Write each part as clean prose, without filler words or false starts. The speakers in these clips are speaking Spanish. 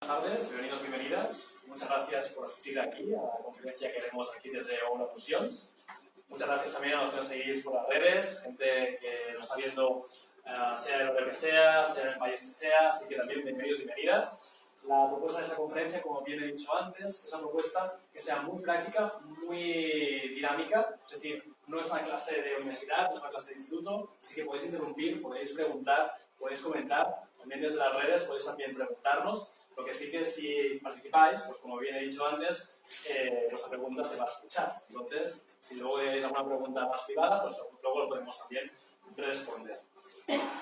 tardes, bienvenidos, bienvenidas. Muchas gracias por asistir aquí a la conferencia que haremos aquí desde Oula Fusions. Muchas gracias también a los que nos seguís por las redes, gente que nos está viendo, sea en el que sea en el país que sea, así que también bienvenidos, bienvenidas. La propuesta de esta conferencia, como bien he dicho antes, es una propuesta que sea muy práctica, muy dinámica, es decir, no es una clase de universidad, no es una clase de instituto, así que podéis interrumpir, podéis preguntar, podéis comentar, también desde las redes podéis también preguntarnos. Lo que sí que si participáis, pues como bien he dicho antes, vuestra pregunta se va a escuchar. Entonces, si luego tenéis alguna pregunta más privada, pues luego lo podemos también responder.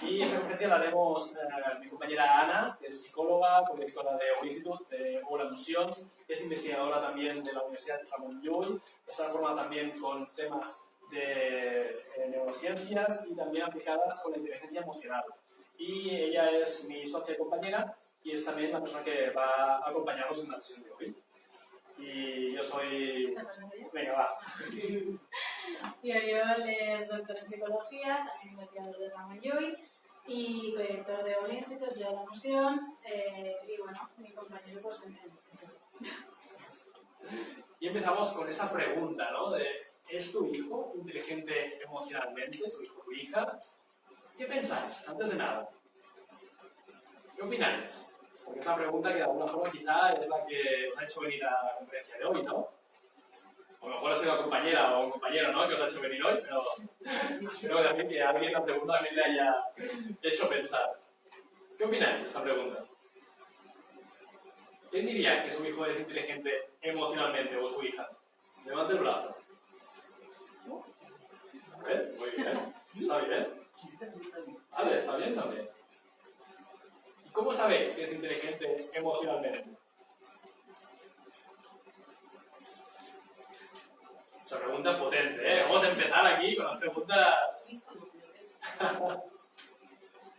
Y esta conferencia la haremos mi compañera Ana, que es psicóloga, codirectora de Oula Institute, de Oula Fusions, es investigadora también de la Universidad de Ramon Llull, está formada también con temas de neurociencias y también aplicadas con la inteligencia emocional. Y ella es mi socia y compañera, y es también la persona que va a acompañarnos en la sesión de hoy. Y yo soy... Venga, va. Y Oriol es doctor en psicología, también investigador de Ramon Llull y codirector de Oula Institute, de Oula Fusions, y bueno, mi compañero pues Y empezamos con esa pregunta, ¿no? De, ¿es tu hijo inteligente emocionalmente, tu hijo o tu hija? ¿Qué pensáis, antes de nada? ¿Qué opináis? Porque esa pregunta que de alguna forma quizá es la que os ha hecho venir a la conferencia de hoy, ¿no? O a lo mejor ha sido una compañera o un compañero, ¿no?, que os ha hecho venir hoy, pero espero también que alguien la pregunta también le haya hecho pensar. ¿Qué opináis de esta pregunta? ¿Quién diría que su hijo es inteligente emocionalmente o su hija? Levante el brazo. Muy bien. Está bien. Vale, está bien también. ¿Y cómo sabéis que es inteligente emocionalmente? Esa pregunta potente, ¿eh? Vamos a empezar aquí con las preguntas.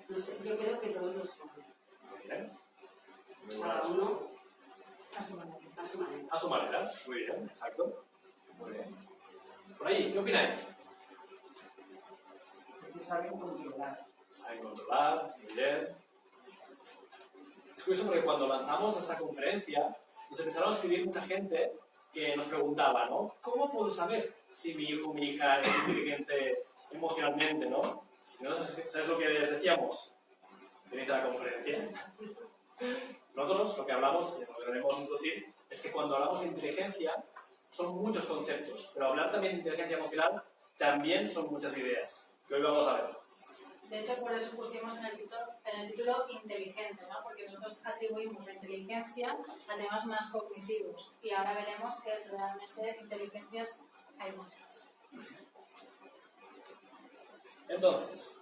No sé, yo creo que todos lo son. Muy bien. Cada uno a su manera. a su manera. A su manera. Muy bien, exacto. Muy bien. Por ahí, ¿qué opináis? Porque saben controlar. Saben controlar, muy bien. Es curioso porque cuando lanzamos esta conferencia, nos empezaron a escribir mucha gente que nos preguntaba, ¿no? ¿Cómo puedo saber si mi hijo o mi hija es inteligente emocionalmente, ¿no? Y no sé, ¿sabes lo que les decíamos? Venid a la conferencia. Nosotros lo que hablamos, lo que queremos introducir, es que cuando hablamos de inteligencia son muchos conceptos, pero hablar también de inteligencia emocional también son muchas ideas, que hoy vamos a ver. De hecho, por eso pusimos en el título inteligente, ¿no? Porque nosotros atribuimos la inteligencia a temas más cognitivos y ahora veremos que realmente inteligencias hay muchas. Entonces,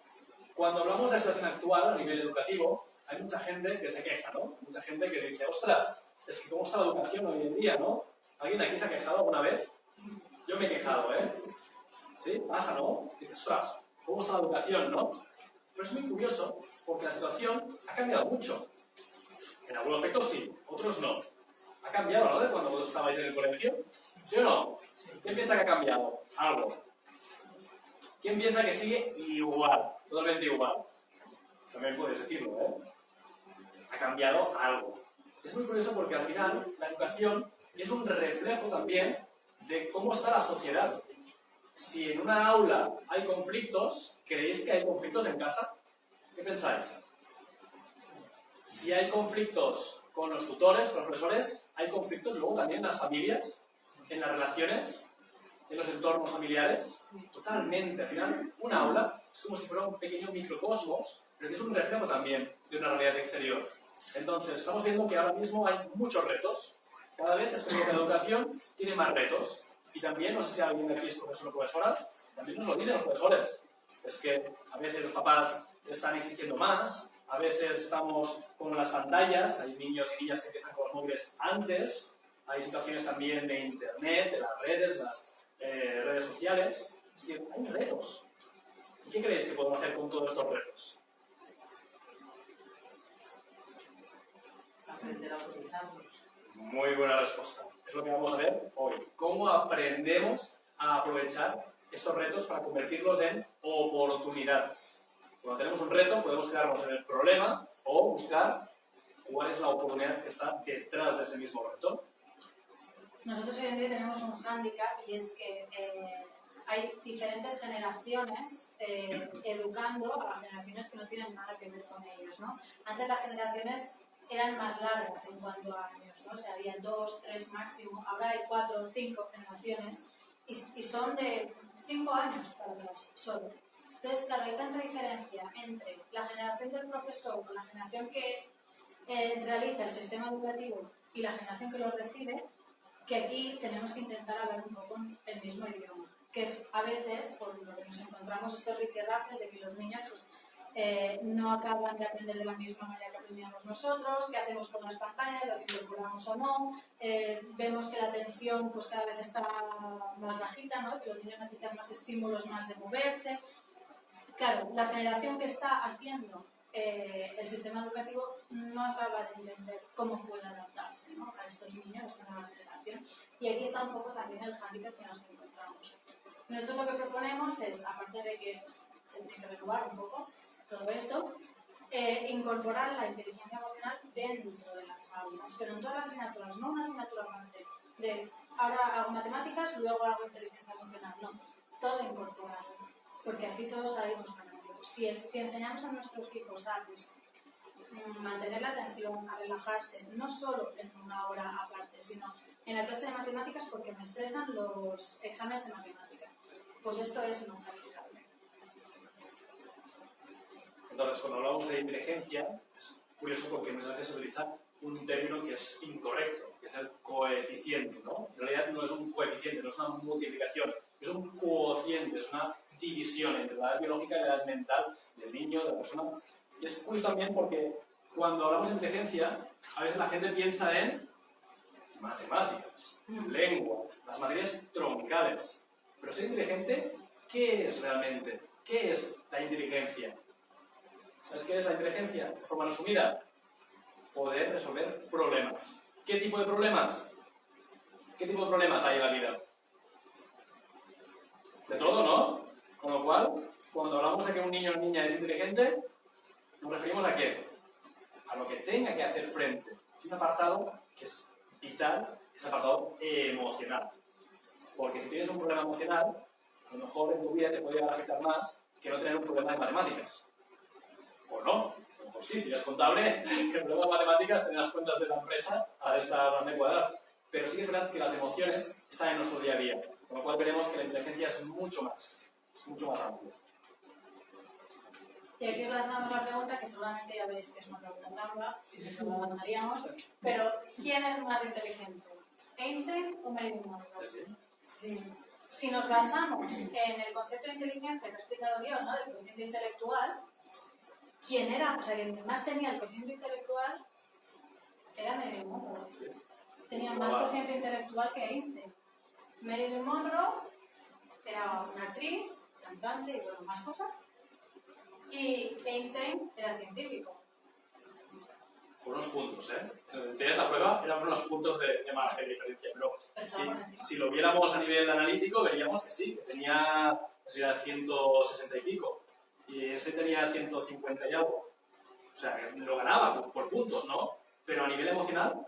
cuando hablamos de la situación actual a nivel educativo, hay mucha gente que se queja, ¿no? Mucha gente que dice, ostras, es que cómo está la educación hoy en día, ¿no? ¿Alguien aquí se ha quejado alguna vez? Yo me he quejado, ¿eh? ¿Sí? Pasa, ¿no? Dices, ostras, ¿cómo está la educación, no? Pero es muy curioso porque la situación ha cambiado mucho. En algunos aspectos sí, otros no. Ha cambiado, ¿no? De cuando vosotros estabais en el colegio. ¿Sí o no? ¿Quién piensa que ha cambiado? Algo. ¿Quién piensa que sigue igual? Totalmente igual. También puedes decirlo, ¿eh? Ha cambiado algo. Es muy curioso porque al final la educación es un reflejo también de cómo está la sociedad. Si en una aula hay conflictos, ¿creéis que hay conflictos en casa? ¿Qué pensáis? Si hay conflictos con los tutores, con los profesores, hay conflictos luego también en las familias, en las relaciones, en los entornos familiares. Totalmente. Al final, un aula es como si fuera un pequeño microcosmos, pero que es un reflejo también de una realidad exterior. Entonces, estamos viendo que ahora mismo hay muchos retos. Cada vez es como que la educación tiene más retos. Y también, no sé si alguien aquí es profesor o profesora, también nos lo dicen los profesores. Es que a veces los papás están exigiendo más, a veces estamos con las pantallas, hay niños y niñas que empiezan con los móviles antes, hay situaciones también de internet, de las redes sociales. Es decir, hay retos. ¿Y qué creéis que podemos hacer con todos estos retos? Aprender a utilizarlos. Muy buena respuesta. Es lo que vamos a ver hoy. ¿Cómo aprendemos a aprovechar estos retos para convertirlos en oportunidades? Cuando tenemos un reto, podemos quedarnos en el problema o buscar cuál es la oportunidad que está detrás de ese mismo reto. Nosotros hoy en día tenemos un hándicap y es que hay diferentes generaciones educando a generaciones que no tienen nada que ver con ellos, ¿no? Antes las generaciones eran más largas en cuanto a años, ¿no? O sea, había 2, 3 máximo, ahora hay 4 o 5 generaciones y son de 5 años para atrás solo. Entonces, claro, hay tanta diferencia entre la generación del profesor con la generación que realiza el sistema educativo y la generación que lo recibe, que aquí tenemos que intentar hablar un poco el mismo idioma, que es a veces por lo que nos encontramos estos rifirrafes de que los niños pues, no acaban de aprender de la misma manera que aprendíamos nosotros, qué hacemos con las pantallas, las incorporamos o no, vemos que la atención pues, cada vez está más bajita, ¿no? Que los niños necesitan más estímulos, más de moverse. Claro, la generación que está haciendo el sistema educativo no acaba de entender cómo puede adaptarse, ¿no? A estos niños, a esta nueva generación. Y aquí está un poco también el hándicap que nos encontramos. Nosotros lo que proponemos es, aparte de que se tiene que renovar un poco todo esto, incorporar la inteligencia emocional dentro de las aulas, pero en todas las asignaturas, no una asignatura aparte de ahora hago matemáticas, luego hago inteligencia emocional, no, todo incorporado, porque así todos salimos ganando. Si enseñamos a nuestros hijos a pues, mantener la atención, a relajarse, no solo en una hora aparte, sino en la clase de matemáticas porque me estresan los exámenes de matemáticas, pues esto es más aplicable. Entonces, cuando hablamos de inteligencia, es curioso porque muchas veces se utiliza un término que es incorrecto, que es el coeficiente, ¿no? En realidad no es un coeficiente, no es una multiplicación, es un cociente, es una división entre la edad biológica y la edad mental del niño, de la persona. Y es curioso también porque cuando hablamos de inteligencia, a veces la gente piensa en matemáticas, lengua, las materias troncales. Pero ser inteligente, ¿qué es realmente? ¿Qué es la inteligencia? ¿Sabes qué es la inteligencia? De forma resumida, poder resolver problemas. ¿Qué tipo de problemas? ¿Qué tipo de problemas hay en la vida? De todo, ¿no? Con lo cual, cuando hablamos de que un niño o niña es inteligente, ¿nos referimos a qué? A lo que tenga que hacer frente. Es un apartado que es vital, es apartado emocional. Porque si tienes un problema emocional, a lo mejor en tu vida te puede afectar más que no tener un problema de matemáticas. O no, a lo mejor sí, si eres contable, que el problema de matemáticas tener las cuentas de la empresa a esta grande cuadrada. Pero sí que es verdad que las emociones están en nuestro día a día, con lo cual veremos que la inteligencia es mucho más amplia. Y aquí os lanzamos la pregunta, que seguramente ya veréis que es una pregunta trampa, si no la lanzaríamos, pero ¿quién es más inteligente? ¿Einstein o Marilyn Monroe? Sí. Si nos basamos en el concepto de inteligencia que ha explicado Dios, ¿no? Del coeficiente intelectual, quien era, o sea, quien más tenía el coeficiente intelectual era Marilyn Monroe. Sí. Tenía más coeficiente intelectual que Einstein. Marilyn Monroe era una actriz, cantante y bueno, más cosas. Y Einstein era científico. Por unos puntos, ¿eh? Tienes la prueba, eran por unos puntos de margen de diferencia, pero si lo viéramos a nivel analítico, veríamos que sí, que tenía 160 y pico, y este tenía 150 y algo. O sea, que lo ganaba por puntos, ¿no? Pero a nivel emocional,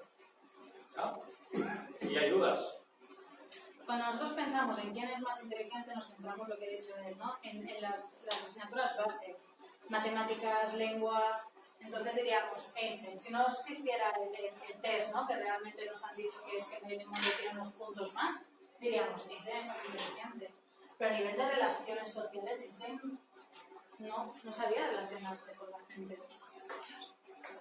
¿no? Y hay dudas. Cuando nosotros pensamos en quién es más inteligente, nos centramos en lo que he dicho él, ¿no? En las asignaturas bases, matemáticas, lengua. Entonces diríamos Einstein. Si no existiera el test, ¿no? Que realmente nos han dicho que es que Marilyn Monroe tiene unos puntos más, diríamos Einstein es más inteligente. Pero a nivel de relaciones sociales, Einstein no sabía relacionarse con la gente.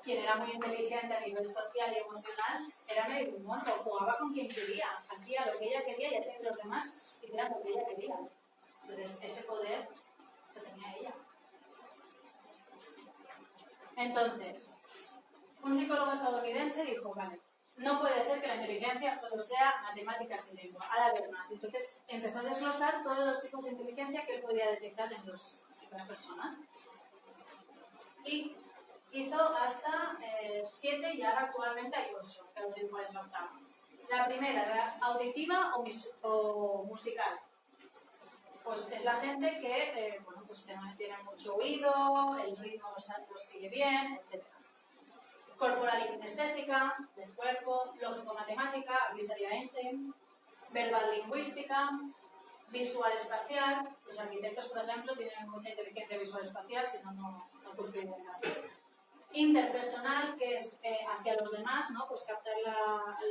Quien era muy inteligente a nivel social y emocional era Marilyn Monroe. Jugaba con quien quería, hacía lo que ella quería y hacía que los demás hicieran lo que ella quería. Entonces, ese poder lo tenía ella. Entonces, un psicólogo estadounidense dijo, vale, no puede ser que la inteligencia solo sea matemáticas y lengua, ha de haber más. Entonces empezó a desglosar todos los tipos de inteligencia que él podía detectar en las personas. Y hizo hasta 7 y ahora actualmente hay 8, que os digo cuál es la octava. La primera era auditiva o musical. Pues es la gente que pues tiene mucho oído, el ritmo lo sigue bien, etc. Corporal y kinestésica, del cuerpo, lógico-matemática, aquí estaría Einstein, verbal lingüística, visual espacial, los arquitectos, por ejemplo, tienen mucha inteligencia visual espacial, si no, no construyen casa. Interpersonal, que es hacia los demás, ¿no? Pues captar las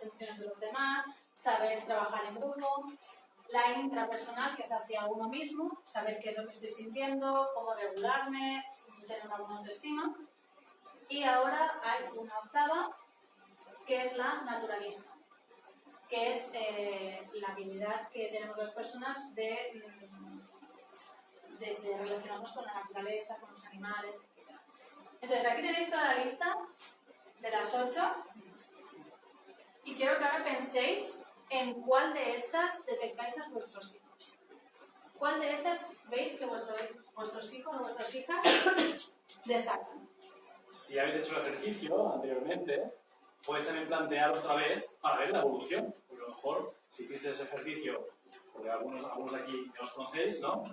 emociones de los demás, saber trabajar en grupo. La intrapersonal, que es hacia uno mismo, saber qué es lo que estoy sintiendo, cómo regularme, tener una buena autoestima. Y ahora hay una octava, que es la naturalista, que es la habilidad que tenemos las personas de relacionarnos con la naturaleza, con los animales, etc. Entonces, aquí tenéis toda la lista de las 8 y quiero que ahora penséis en cuál de estas detectáis a vuestros hijos. ¿Cuál de estas veis que vuestros hijos o vuestras hijas destacan? Si habéis hecho el ejercicio anteriormente, podéis también plantear otra vez para ver la evolución. Porque a lo mejor, si hicisteis ese ejercicio, porque algunos de aquí ya os conocéis, ¿no?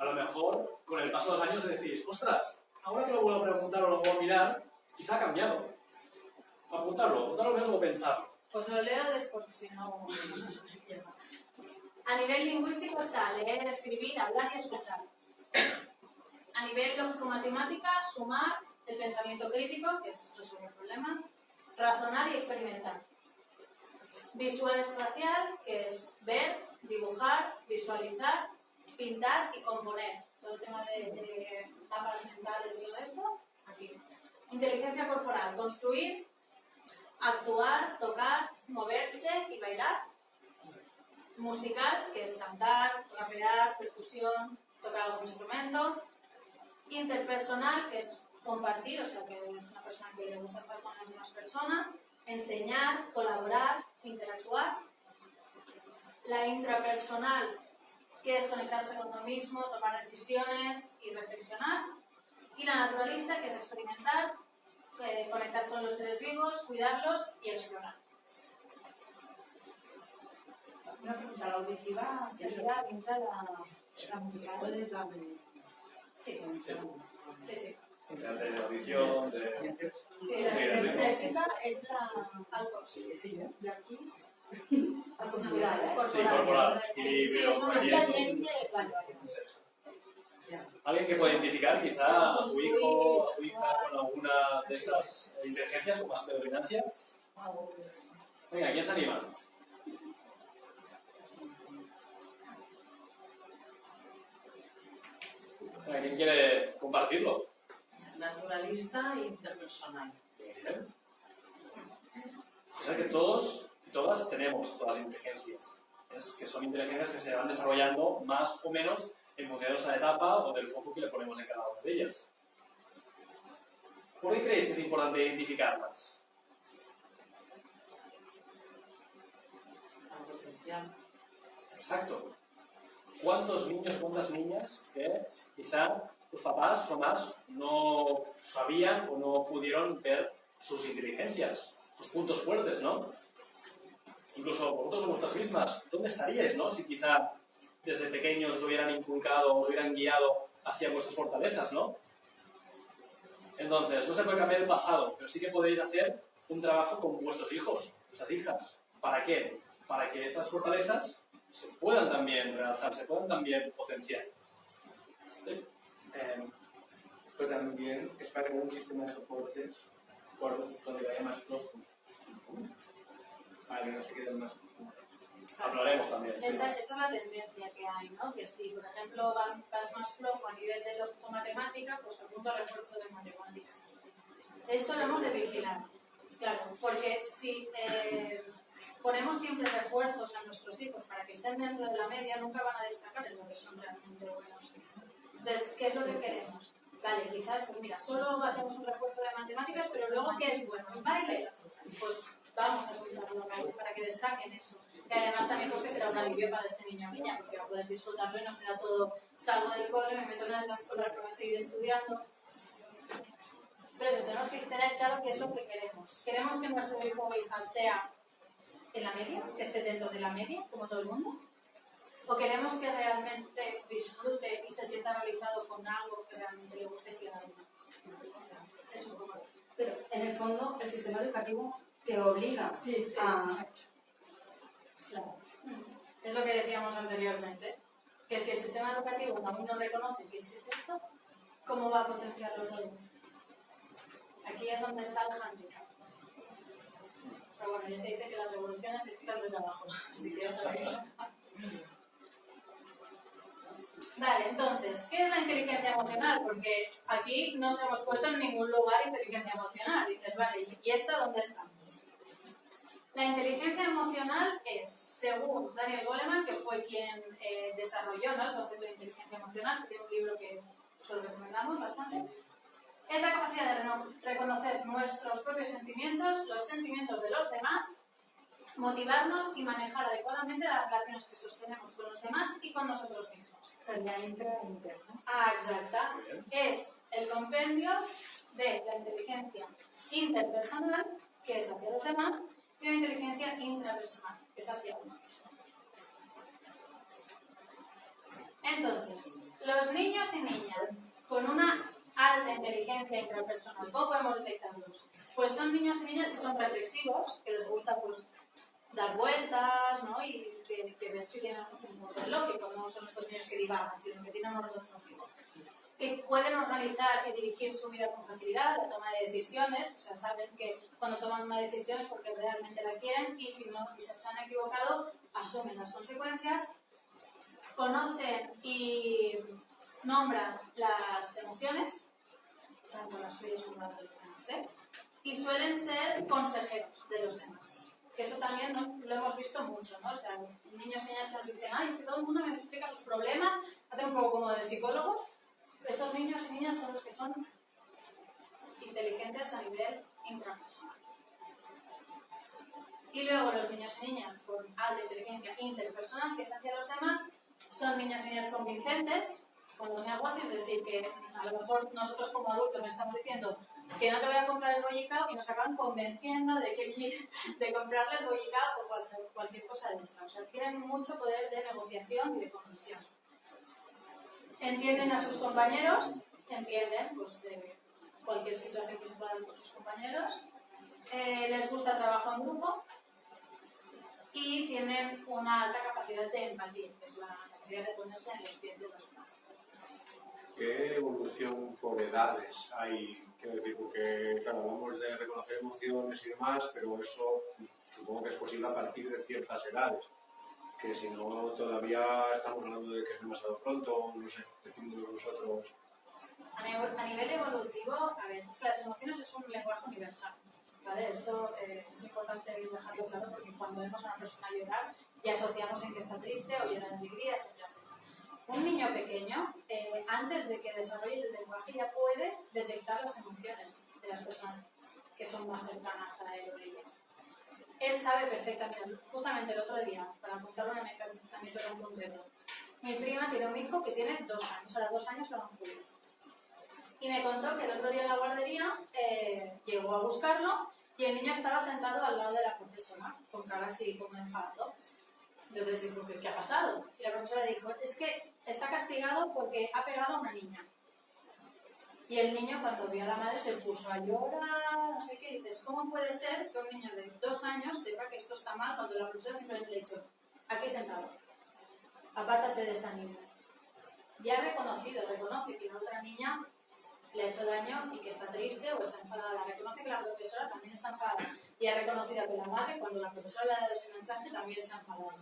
A lo mejor, con el paso de los años decís, ostras, ahora que lo vuelvo a preguntar o lo vuelvo a mirar, quizá ha cambiado. Apuntarlo menos o pensarlo. Pues lo leo porque si no... A nivel lingüístico está leer, escribir, hablar y escuchar. A nivel lógico-matemática, sumar, el pensamiento crítico, que es resolver problemas, razonar y experimentar. Visual espacial, que es ver, dibujar, visualizar, pintar y componer. Todo el tema de mapas mentales y todo esto, aquí. Inteligencia corporal, construir, actuar, tocar, moverse y bailar. Musical, que es cantar, rapear, percusión, tocar algún instrumento. Interpersonal, que es compartir, o sea, que es una persona que le gusta estar con las demás personas. Enseñar, colaborar, interactuar. La intrapersonal, que es conectarse con uno mismo, tomar decisiones y reflexionar. Y la naturalista, que es experimentar, conectar con los seres vivos, cuidarlos y explorar. Una pregunta, la auditiva sería mientras la musical. ¿Cuál es la Sí, sí. De la audición, de... Sí, la kinestésica es la altos. de aquí? Corporal, ¿eh? Sí, corporal. Sí, es Musicalmente, vale. Alguien que pueda identificar quizá a su hijo o a su hija con alguna de estas inteligencias o más predominancia. Venga, ¿quién se anima? Venga, ¿quién quiere compartirlo? Naturalista e interpersonal. Bien. O sea que todos y todas tenemos todas las inteligencias. Es que son inteligencias que se van desarrollando más o menos en función de esa etapa o del foco que le ponemos en cada una de ellas. ¿Por qué creéis que es importante identificarlas? La potencial. Exacto. ¿Cuántos niños, cuántas niñas que quizá sus papás o más no sabían o no pudieron ver sus inteligencias, sus puntos fuertes, ¿no? Incluso vosotros o vosotras mismas, ¿dónde estaríais, no? Si quizá desde pequeños os hubieran inculcado, os hubieran guiado hacia vuestras fortalezas, ¿no? Entonces, no se puede cambiar el pasado, pero sí que podéis hacer un trabajo con vuestros hijos, vuestras hijas. ¿Para qué? Para que estas fortalezas se puedan también realzar, se puedan también potenciar. ¿Sí? Pero también es para crear un sistema de soportes donde vaya más flojo, para que no se queden más. Hablaremos también. Sí. Esta es la tendencia que hay, ¿no? Que si, por ejemplo, vas más flojo a nivel de lógico-matemática, pues apunto a refuerzo de matemáticas. Esto lo hemos de vigilar, claro, porque si ponemos siempre refuerzos a nuestros hijos para que estén dentro de la media, nunca van a destacar en lo que son realmente buenos. Entonces, ¿qué es lo que queremos? Vale, quizás, pues mira, solo hacemos un refuerzo de matemáticas, pero luego, ¿qué es bueno? ¿Baile? Pues vamos a apuntarlo a baile para que destaquen eso. Y además también pues que será un alivio para este niño o niña, porque va a poder disfrutarlo y no será todo salgo del cole, me meto en la escuela que voy a seguir estudiando. Pero eso, tenemos que tener claro qué es lo que queremos. ¿Queremos que nuestro hijo o hija sea en la media, que esté dentro de la media, como todo el mundo? ¿O queremos que realmente disfrute y se sienta realizado con algo que realmente le guste y le da? Es un poco. Pero en el fondo el sistema educativo te obliga Sí, a... exacto. Claro. Es lo que decíamos anteriormente, que si el sistema educativo aún no reconoce que existe esto, ¿cómo va a potenciarlo todo? Aquí es donde está el hándicap. Pero bueno, ya se dice que las revoluciones se empiezan desde abajo, así que ya sabéis. Vale, entonces, ¿qué es la inteligencia emocional? Porque aquí no se hemos puesto en ningún lugar inteligencia emocional. Dices, vale, ¿y esta dónde está? La inteligencia emocional es, según Daniel Goleman, que fue quien desarrolló, ¿no?, el concepto de inteligencia emocional, que tiene un libro que os lo recomendamos bastante, es la capacidad de reconocer nuestros propios sentimientos, los sentimientos de los demás, motivarnos y manejar adecuadamente las relaciones que sostenemos con los demás y con nosotros mismos. Sería interno. Ah, exacta. Es el compendio de la inteligencia interpersonal, que es hacia los demás, y la inteligencia intrapersonal, que es hacia uno mismo. Entonces, los niños y niñas con una alta inteligencia intrapersonal, ¿cómo podemos detectarlos? Pues son niños y niñas que son reflexivos, que les gusta pues dar vueltas, ¿no? Y que ves que tienen un orden lógico, no son estos niños que divagan, sino que tienen un orden lógico. Que pueden organizar y dirigir su vida con facilidad, la toma de decisiones, o sea, saben que cuando toman una decisión es porque realmente la quieren y si no, y se han equivocado, asumen las consecuencias, conocen y nombran las emociones, tanto las suyas como las de los demás, ¿eh? Y suelen ser consejeros de los demás. Que eso también, ¿no?, lo hemos visto mucho, ¿no? O sea, niños y niñas que nos dicen, ay, es que todo el mundo me explica sus problemas, hacen un poco como de psicólogo. Estos niños y niñas son los que son inteligentes a nivel intrapersonal. Y luego los niños y niñas con alta inteligencia interpersonal, que es hacia los demás, son niños y niñas convincentes con los negocios, es decir, que a lo mejor nosotros como adultos nos estamos diciendo que no te voy a comprar el bollicao y nos acaban convenciendo de comprarle el bollicao o cualquier cosa de esta. O sea, tienen mucho poder de negociación y de convención. Entienden a sus compañeros, entienden pues, cualquier situación que se pueda dar con sus compañeros, les gusta el trabajo en grupo y tienen una alta capacidad de empatía, que es la capacidad de ponerse en los pies de los demás. ¿Qué evolución por edades hay? Quiero decir, porque claro, hablamos de reconocer emociones y demás, pero eso supongo que es posible a partir de ciertas edades. Que si no, todavía estamos hablando de que es demasiado pronto, no sé, decimos nosotros. A nivel evolutivo, a ver, es que las emociones es un lenguaje universal, ¿vale? Esto es importante dejarlo claro porque cuando vemos a una persona llorar ya asociamos en que está triste o llora en alegría, etc. Un niño pequeño, antes de que desarrolle el lenguaje, ya puede detectar las emociones de las personas que son más cercanas a él o ella. Él sabe perfectamente, justamente el otro día, para contar una anécdota en concreto, mi prima tiene un hijo que tiene 2 años, a los 2 años lo van a jubilar. Y me contó que el otro día en la guardería llegó a buscarlo y el niño estaba sentado al lado de la profesora, con cara así como enfadado. Entonces dijo, ¿qué ha pasado? Y la profesora dijo, es que está castigado porque ha pegado a una niña. Y el niño, cuando vio a la madre, se puso a llorar, no sé qué. Y dices, ¿cómo puede ser que un niño de 2 años sepa que esto está mal cuando la profesora simplemente le ha dicho, aquí sentado, apártate de esa niña? Ya ha reconocido, reconoce que la otra niña le ha hecho daño y que está triste o está enfadada. Reconoce que la profesora también está enfadada. Y ha reconocido que la madre, cuando la profesora le ha dado ese mensaje, también se ha enfadado.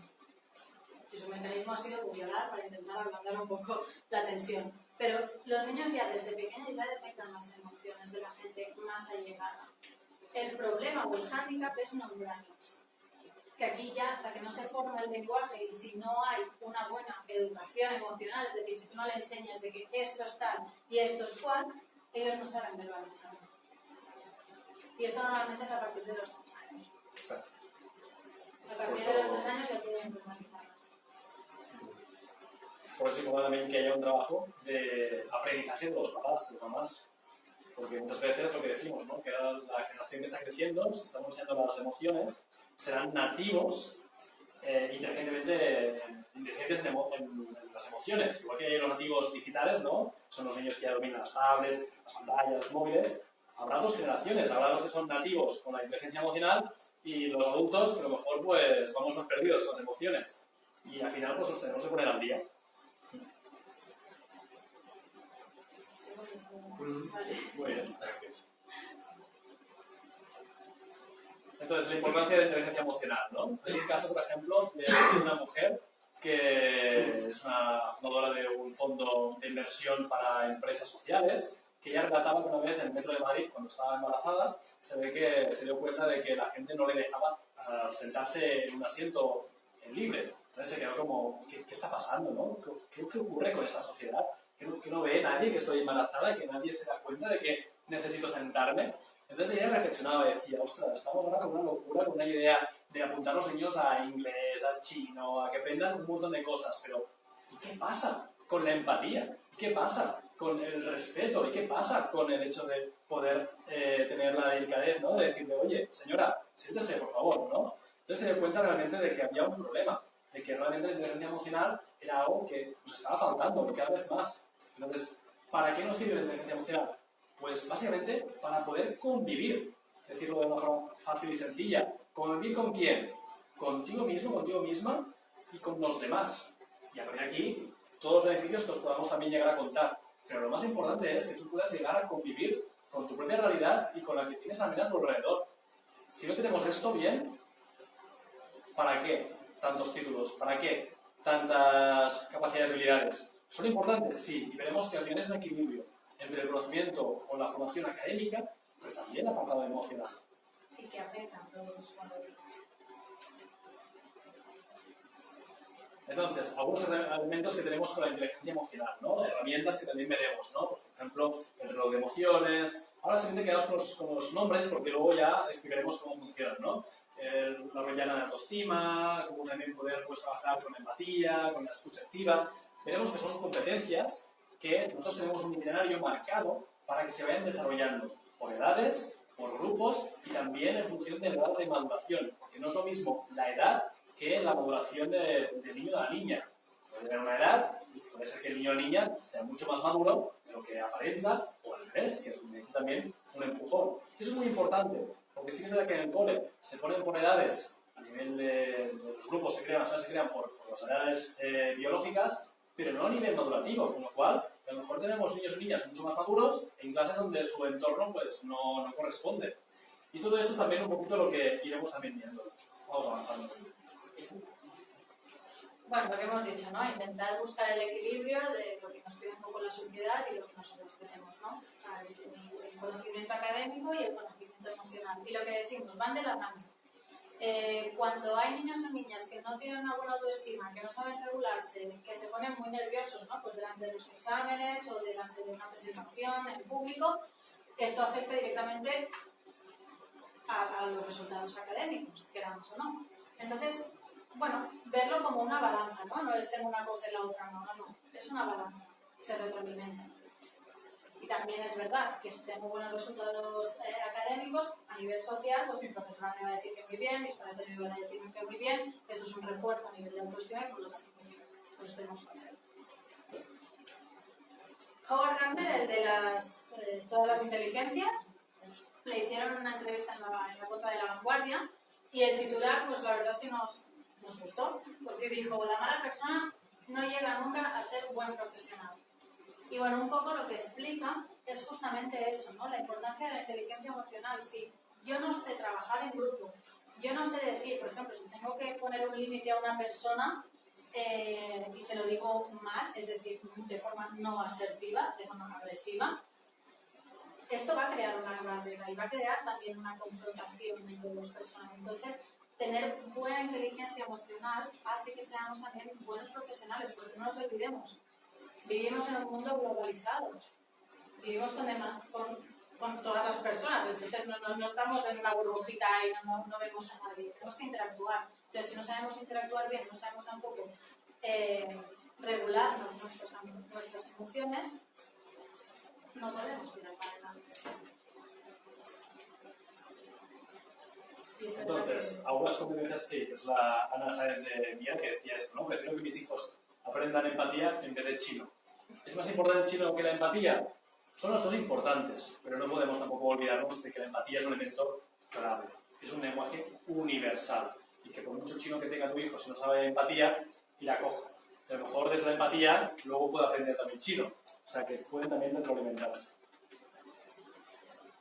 Y su mecanismo ha sido violar para intentar ablandar un poco la tensión. Pero los niños ya desde pequeños ya detectan las emociones de la gente más allegada. El problema o el hándicap es nombrarlas. Que aquí ya, hasta que no se forma el lenguaje y si no hay una buena educación emocional, es decir, si tú no le enseñas de que esto es tal y esto es cual, ellos no saben verbalizar. Y esto normalmente es a partir de los 3 años. Exacto. A partir de los 3 años ya pueden verbalizarlas. Por eso es importante también que haya un trabajo de aprendizaje de los papás, de las mamás. Porque muchas veces lo que decimos, ¿no?, que la generación que está creciendo, si estamos enseñando las emociones, serán nativos inteligentes en las emociones. Igual que hay los nativos digitales, ¿no?, son los niños que ya dominan las tablets, las pantallas, los móviles, habrá dos generaciones. Habrá los que son nativos con la inteligencia emocional y los adultos que a lo mejor pues vamos más perdidos con las emociones. Y al final pues los tenemos que poner al día. Muy bien. Gracias. Entonces, la importancia de la inteligencia emocional, ¿no? Hay un caso, por ejemplo, de una mujer que es una fundadora de un fondo de inversión para empresas sociales, que ella relataba que una vez en el metro de Madrid, cuando estaba embarazada, se ve que se dio cuenta de que la gente no le dejaba sentarse en un asiento libre. Entonces se quedó como, ¿qué está pasando, no? ¿Qué ocurre con esta sociedad? Que no ve nadie que estoy embarazada y que nadie se da cuenta de que necesito sentarme. Entonces ella reflexionaba y decía, ostras, estamos ahora con una locura, con una idea de apuntar a los niños a inglés, a chino, a que aprendan un montón de cosas, pero ¿y qué pasa con la empatía? ¿Y qué pasa con el respeto? ¿Y qué pasa con el hecho de poder tener la delicadez, ¿no? De decirle, oye, señora, siéntese, por favor, ¿no? Entonces se dio cuenta realmente de que había un problema, de que realmente la inteligencia emocional era algo que nos estaba faltando y cada vez más. Entonces, ¿para qué nos sirve la inteligencia emocional? Pues básicamente para poder convivir, decirlo de una forma fácil y sencilla. ¿Convivir con quién? Contigo mismo, contigo misma y con los demás. Y a partir de aquí, todos los beneficios que os podamos también llegar a contar. Pero lo más importante es que tú puedas llegar a convivir con tu propia realidad y con la que tienes también a tu alrededor. Si no tenemos esto bien, ¿para qué tantos títulos? ¿Para qué tantas capacidades y habilidades? ¿Son importantes? Sí, y veremos que al final es un equilibrio entre el conocimiento o la formación académica, pero también la apartado emocional. Y que afectan a todos los valores. Entonces, algunos elementos que tenemos con la inteligencia emocional, ¿no? Herramientas que también veremos, ¿no? Pues, por ejemplo, el reloj de emociones. Ahora simplemente quedamos con los nombres porque luego ya explicaremos cómo funcionan, ¿no? La rellana de autoestima, cómo también poder pues, trabajar con empatía, con la escucha activa. Veremos que son competencias que nosotros tenemos un itinerario marcado para que se vayan desarrollando por edades, por grupos y también en función del grado de maduración, porque no es lo mismo la edad que la maduración del niño o de la niña. Puede tener una edad y puede ser que el niño o la niña sea mucho más maduro de lo que aparenta, o al revés, que necesita también un empujón. Eso es muy importante, porque sí que es verdad que en el cole se ponen por edades, a nivel de los grupos se crean, las clases se crean por las edades biológicas, pero no a nivel madurativo, con lo cual a lo mejor tenemos niños y niñas mucho más maduros en clases donde su entorno pues, no corresponde. Y todo esto es también un poquito lo que iremos también viendo. Vamos avanzando. Bueno, lo que hemos dicho, ¿no? Intentar buscar el equilibrio de lo que nos pide un poco la sociedad y lo que nosotros tenemos, ¿no? El conocimiento académico y el conocimiento emocional. Y lo que decimos, van de la mano. Cuando hay niños o niñas que no tienen una buena autoestima, que no saben regularse, que se ponen muy nerviosos, ¿no? Pues delante de los exámenes o delante de una presentación en público, esto afecta directamente a los resultados académicos, queramos o no. Entonces, bueno, verlo como una balanza, ¿no? No es tengo una cosa y la otra no, es una balanza, se retroalimenta. Y también es verdad que si tengo buenos resultados académicos, a nivel social, pues mi profesora me va a decir que muy bien, mis padres también me van a decir que muy bien, esto es un refuerzo a nivel de autoestima y por lo tanto pues tenemos que hacer. Howard Gardner, el de todas las inteligencias, le hicieron una entrevista en la Cuota de la Vanguardia y el titular, pues la verdad es que nos gustó, porque dijo, la mala persona no llega nunca a ser un buen profesional. Y bueno, un poco lo que explica es justamente eso, ¿no? La importancia de la inteligencia emocional. Si yo no sé trabajar en grupo, yo no sé decir, por ejemplo, si tengo que poner un límite a una persona y se lo digo mal, es decir, de forma no asertiva, de forma agresiva, esto va a crear una barrera y va a crear también una confrontación entre dos personas. Entonces, tener buena inteligencia emocional hace que seamos también buenos profesionales, porque no nos olvidemos. Vivimos en un mundo globalizado, vivimos con todas las personas, entonces no estamos en una burbujita y no vemos a nadie, tenemos que interactuar. Entonces, si no sabemos interactuar bien, no sabemos tampoco regular nuestras emociones, no podemos tirar para adelante. Entonces, algunas competencias sí, es la Ana Sáenz de Mier que decía esto, ¿no? Prefiero que mis hijos aprendan empatía en vez de chino. ¿Es más importante el chino que la empatía? Son los dos importantes, pero no podemos tampoco olvidarnos de que la empatía es un elemento clave. Es un lenguaje universal y que por mucho chino que tenga tu hijo, si no sabe empatía, irá cojo. A lo mejor desde la empatía luego puede aprender también chino. O sea que pueden también retroalimentarse.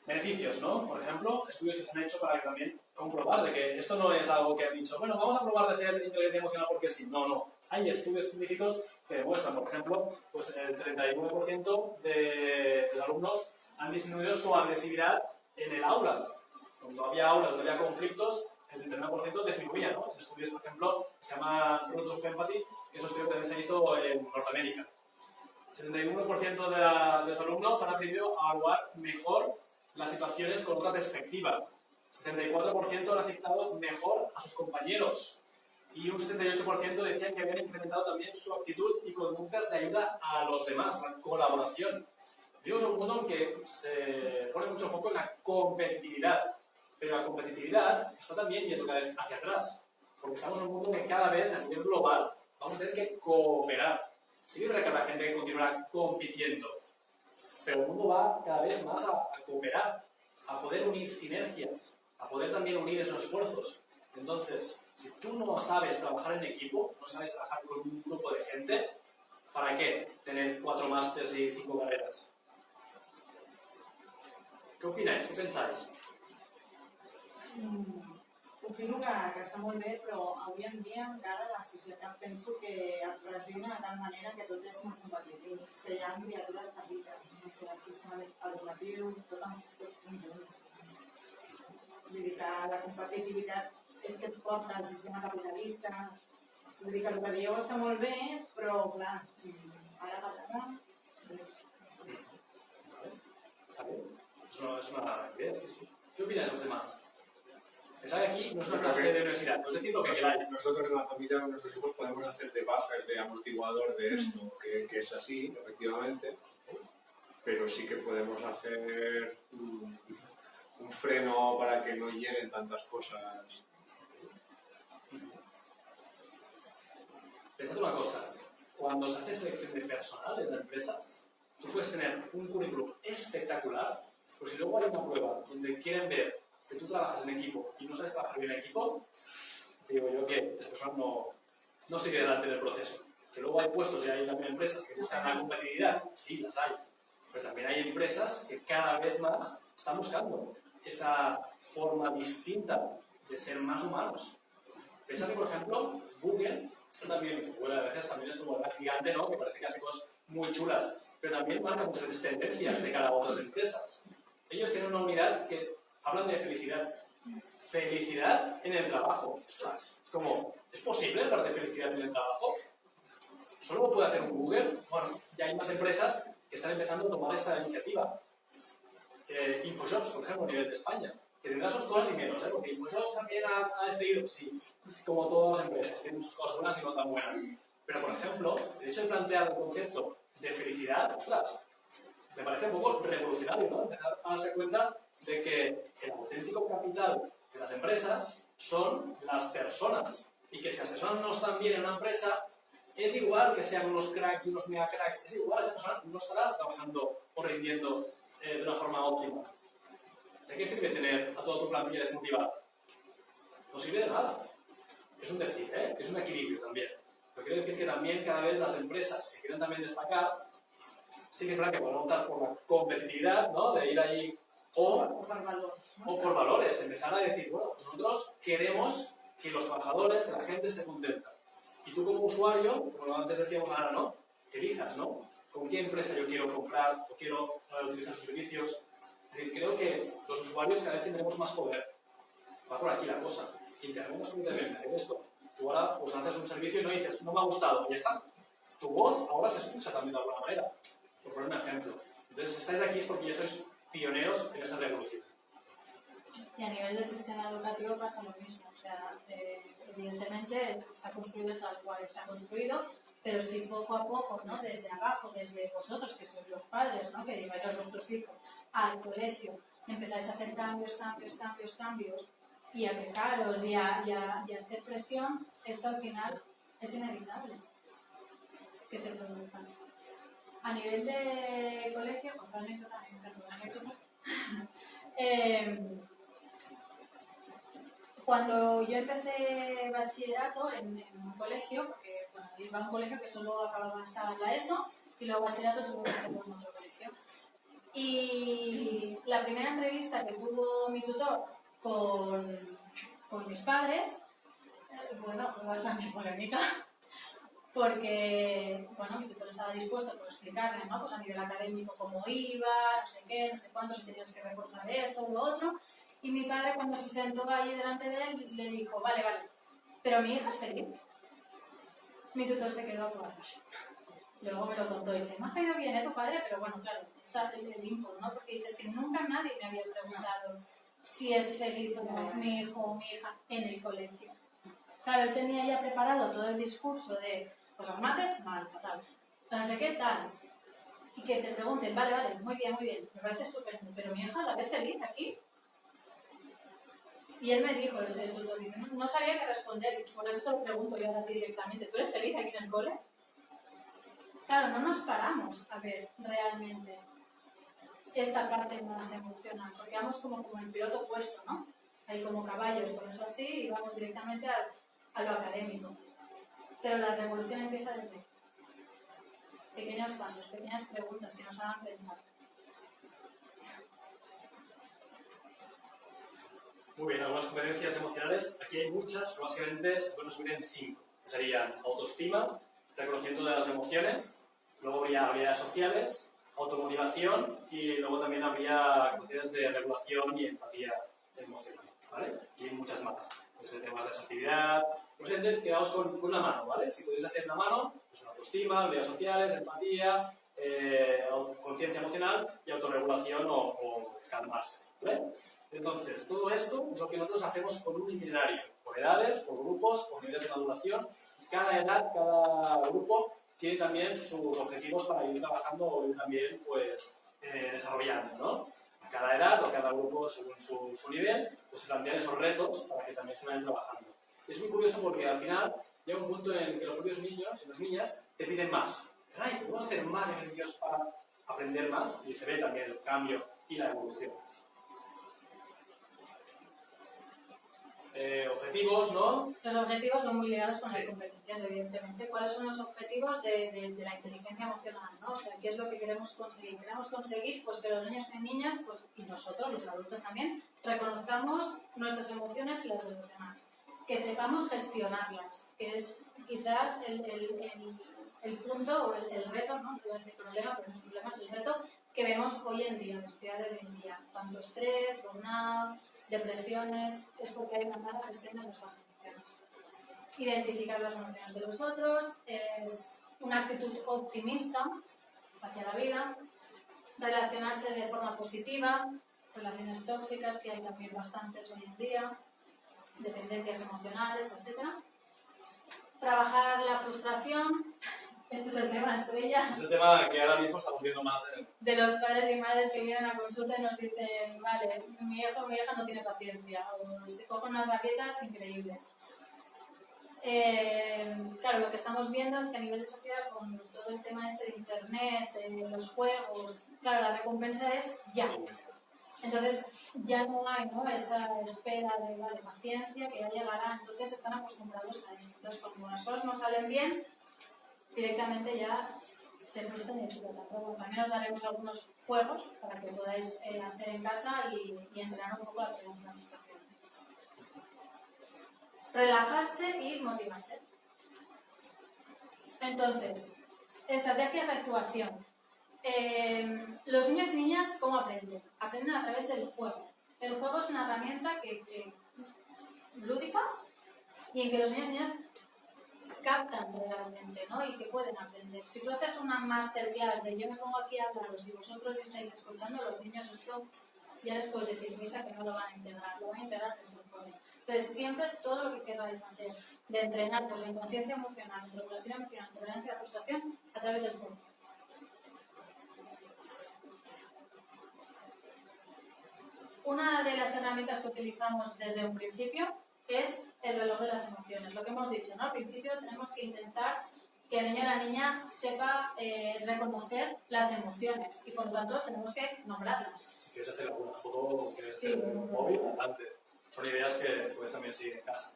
Beneficios, ¿no? Por ejemplo, estudios que se han hecho para que también comprobar de que esto no es algo que han dicho, bueno, vamos a probar de hacer inteligencia emocional porque sí. No, no. Hay estudios científicos que demuestran, por ejemplo, pues el 39% de los alumnos han disminuido su agresividad en el aula. Cuando había aulas donde había conflictos, el 39% disminuía, ¿no? Estudios, por ejemplo, se llama Roots of Empathy, que es un estudio que también se hizo en Norteamérica. El 71% de los alumnos han aprendido a evaluar mejor las situaciones con otra perspectiva. El 74% han aceptado mejor a sus compañeros. Y un 78% decían que habían incrementado también su actitud y conductas de ayuda a los demás, la colaboración. Vivimos un mundo en que se pone mucho foco en la competitividad, pero la competitividad está también yendo cada vez hacia atrás, porque estamos en un mundo que cada vez a nivel global vamos a tener que cooperar. Sí que es verdad que habrá gente que continuará compitiendo, pero el mundo va cada vez más a cooperar, a poder unir sinergias, a poder también unir esos esfuerzos. Entonces, si tú no sabes trabajar en equipo, no sabes trabajar con un grupo de gente, ¿para qué tener 4 másters y 5 carreras? ¿Qué opináis? ¿Qué pensáis? Opino que està molt bé, però avui en dia encara la societat penso que es pressiona de tal manera que tot és molt competitiu. És que hi ha criatures petites, no sé, el sistema educatiu, tot conjunt. Vull dir que la competitivitat és que et porta al sistema capitalista. Vull dir que el que dieu està molt bé, però clar, ara falta molt. ¿Está bien? Es una idea, sí, sí. ¿Qué opinan los demás? Pensad que aquí no es una clase de universidad, no es decir lo que queráis. Nosotros en la familia con nuestros hijos podemos hacer de buffer, de amortiguador de esto, que es así, efectivamente, pero sí que podemos hacer un freno para que no hieren tantas cosas. Pensad una cosa, cuando se hace selección de personal en las empresas, tú puedes tener un currículum espectacular, pero si luego hay una prueba donde quieren ver que tú trabajas en equipo y no sabes trabajar bien en equipo, digo yo que esa persona no sigue adelante del proceso. Que luego hay puestos y hay también empresas que buscan la competitividad, sí, las hay, pero también hay empresas que cada vez más están buscando esa forma distinta de ser más humanos. Pensad que, por ejemplo, Google, a veces también es como el gigante, ¿no? Que parece que hace cosas muy chulas, pero también marca muchas veces tendencias de cara a otras empresas. Ellos tienen una unidad que hablan de felicidad. Felicidad en el trabajo. Ostras, ¿es posible hablar de felicidad en el trabajo? ¿Solo lo puede hacer un Google? Bueno, ya hay más empresas que están empezando a tomar esta iniciativa. Infojobs, por ejemplo, a nivel de España, que tendrá sus cosas y menos, porque Infojobs también ha despedido, sí, como todas las empresas, tienen sus cosas buenas y no tan buenas. Pero, por ejemplo, el hecho de plantear el concepto de felicidad, ostras, me parece un poco revolucionario, ¿no? Empezar a darse cuenta de que el auténtico capital de las empresas son las personas y que si las personas no están bien en una empresa, es igual que sean unos cracks y unos mega cracks, es igual, esa persona no estará trabajando o rindiendo de una forma óptima. ¿De qué sirve tener a toda tu plantilla desmotivada? No sirve de nada. Es un decir, es un equilibrio también. Pero quiero decir que también cada vez las empresas que quieren también destacar, sí que es verdad que pueden optar por la competitividad, ¿no? De ir ahí o por valores, empezar a decir, bueno, nosotros queremos que los trabajadores, que la gente esté contenta. Y tú como usuario, como antes decíamos ahora, ¿no? Elijas, ¿no? Con qué empresa yo quiero comprar o quiero utilizar sus servicios. Es decir, creo que los usuarios cada vez tendremos más poder. Va por aquí la cosa. Internet nos permite hacer esto. Tú ahora pues haces un servicio y no dices, no me ha gustado, y ya está. Tu voz ahora se escucha también de alguna manera. Por poner un ejemplo. Entonces, si estáis aquí es porque ya sois pioneros en esa revolución. Y a nivel del sistema educativo pasa lo mismo. O sea, evidentemente está construido tal cual está construido, pero si poco a poco, ¿no? Desde abajo, desde vosotros, que sois los padres, ¿no? Que lleváis a vuestros hijos al colegio, empezáis a hacer cambios, y a quejaros y a hacer presión, esto al final es inevitable que se produzca. A nivel de colegio, actualmente también, perdón, cuando yo empecé bachillerato en un colegio, porque bueno, iba a un colegio que solo estaba en la ESO, y luego bachillerato solo lo hice en otro colegio. Y la primera entrevista que tuvo mi tutor con mis padres, bueno, fue bastante polémica, porque, bueno, mi tutor estaba dispuesto a explicarle, ¿no? Pues a nivel académico cómo iba, no sé qué, no sé cuánto, si tenías que reforzar esto o lo otro. Y mi padre, cuando se sentó ahí delante de él, le dijo, vale, pero mi hija es feliz. Mi tutor se quedó por luego me lo contó y dice, me ha caído bien, tu padre, pero bueno, claro, está el input, ¿no? Porque dices que nunca nadie me había preguntado si es feliz o no mi hijo o mi hija en el colegio. Claro, él tenía ya preparado todo el discurso de, pues los mates, mal, fatal, no sé qué, tal. Y que te pregunten, vale, muy bien, me parece estupendo, pero mi hija, ¿la ves feliz aquí? Y él me dijo, el tutor, dice, no sabía qué responder, y por eso te lo pregunto yo ahora directamente, ¿tú eres feliz aquí en el cole? Claro, no nos paramos a ver realmente esta parte más emocional, porque vamos como en piloto opuesto, ¿no? Ahí como caballos, por eso así, y vamos directamente a lo académico. Pero la revolución empieza desde pequeños pasos, pequeñas preguntas que nos hagan pensar. Muy bien, algunas competencias emocionales. Aquí hay muchas, pero básicamente se pueden resumir en 5. Serían autoestima, reconocimiento de las emociones, luego habría habilidades sociales, automotivación y luego también habría capacidades de regulación y empatía emocional, ¿vale? Y hay muchas más, desde temas de asertividad. Pues quedamos con una mano, ¿vale? Si podéis hacer una mano, pues autoestima, habilidades sociales, empatía, conciencia emocional y autorregulación o calmarse, ¿vale? Entonces, todo esto es lo que nosotros hacemos con un itinerario, por edades, por grupos, por niveles de maduración. Cada edad, cada grupo tiene también sus objetivos para ir trabajando o ir también pues, desarrollando, ¿no? A cada edad o cada grupo, según su nivel, pues se plantean esos retos para que también se vayan trabajando. Es muy curioso porque al final llega un punto en que los propios niños y las niñas te piden más. Ay, podemos hacer más ejercicios para aprender más y se ve también el cambio y la evolución. Objetivos, ¿no? Los objetivos son muy ligados con las competencias, evidentemente. ¿Cuáles son los objetivos de la inteligencia emocional, ¿no? O sea, ¿qué es lo que queremos conseguir? Queremos conseguir pues, que los niños y niñas, pues, y nosotros, los adultos también, reconozcamos nuestras emociones y las de los demás. Que sepamos gestionarlas, que es quizás el punto o el reto, ¿no? No voy a decir problema, pero el problema es el reto que vemos hoy en día, en la sociedad de hoy en día. Tanto estrés, burnout, depresiones, es porque hay una mala gestión de nuestras emociones. Identificar las emociones de los otros es una actitud optimista hacia la vida, relacionarse de forma positiva, relaciones tóxicas, que hay también bastantes hoy en día, dependencias emocionales, etc. Trabajar la frustración. Este es el tema estrella. Es el tema que ahora mismo estamos viendo más. De los padres y madres que vienen a consulta y nos dicen, vale, mi hijo o mi hija no tiene paciencia, o te cojo unas rabietas increíbles. Claro, lo que estamos viendo es que a nivel de sociedad, con todo el tema este de internet, de los juegos, claro, la recompensa es ya. Entonces ya no hay, ¿no?, esa espera de, vale, paciencia, que ya llegará. Entonces están acostumbrados a esto. Entonces cuando las cosas no salen bien, directamente ya se frustran y explotan. Pero bueno, también os daremos algunos juegos para que podáis hacer en casa y entrenar un poco la tolerancia a la frustración. Relajarse y motivarse. Entonces, estrategias de actuación. Los niños y niñas, ¿cómo aprenden? Aprenden a través del juego. El juego es una herramienta que lúdica y en que los niños y niñas captan realmente, ¿no? Y que pueden aprender. Si tú haces una masterclass de yo me pongo aquí a hablaros y vosotros estáis escuchando, los niños esto ya les puedes decir misa que no lo van a integrar, lo van a integrar desde el juego. Entonces siempre todo lo que queráis hacer de entrenar pues, en conciencia emocional, en regulación emocional, en tolerancia a la frustración a través del juego. Una de las herramientas que utilizamos desde un principio es el reloj de las emociones. Lo que hemos dicho, ¿no? Al principio tenemos que intentar que el niño o la niña sepa reconocer las emociones y por lo tanto tenemos que nombrarlas. Si quieres hacer alguna foto o quieres Sí. hacer un móvil, adelante. Son ideas que puedes también seguir en casa.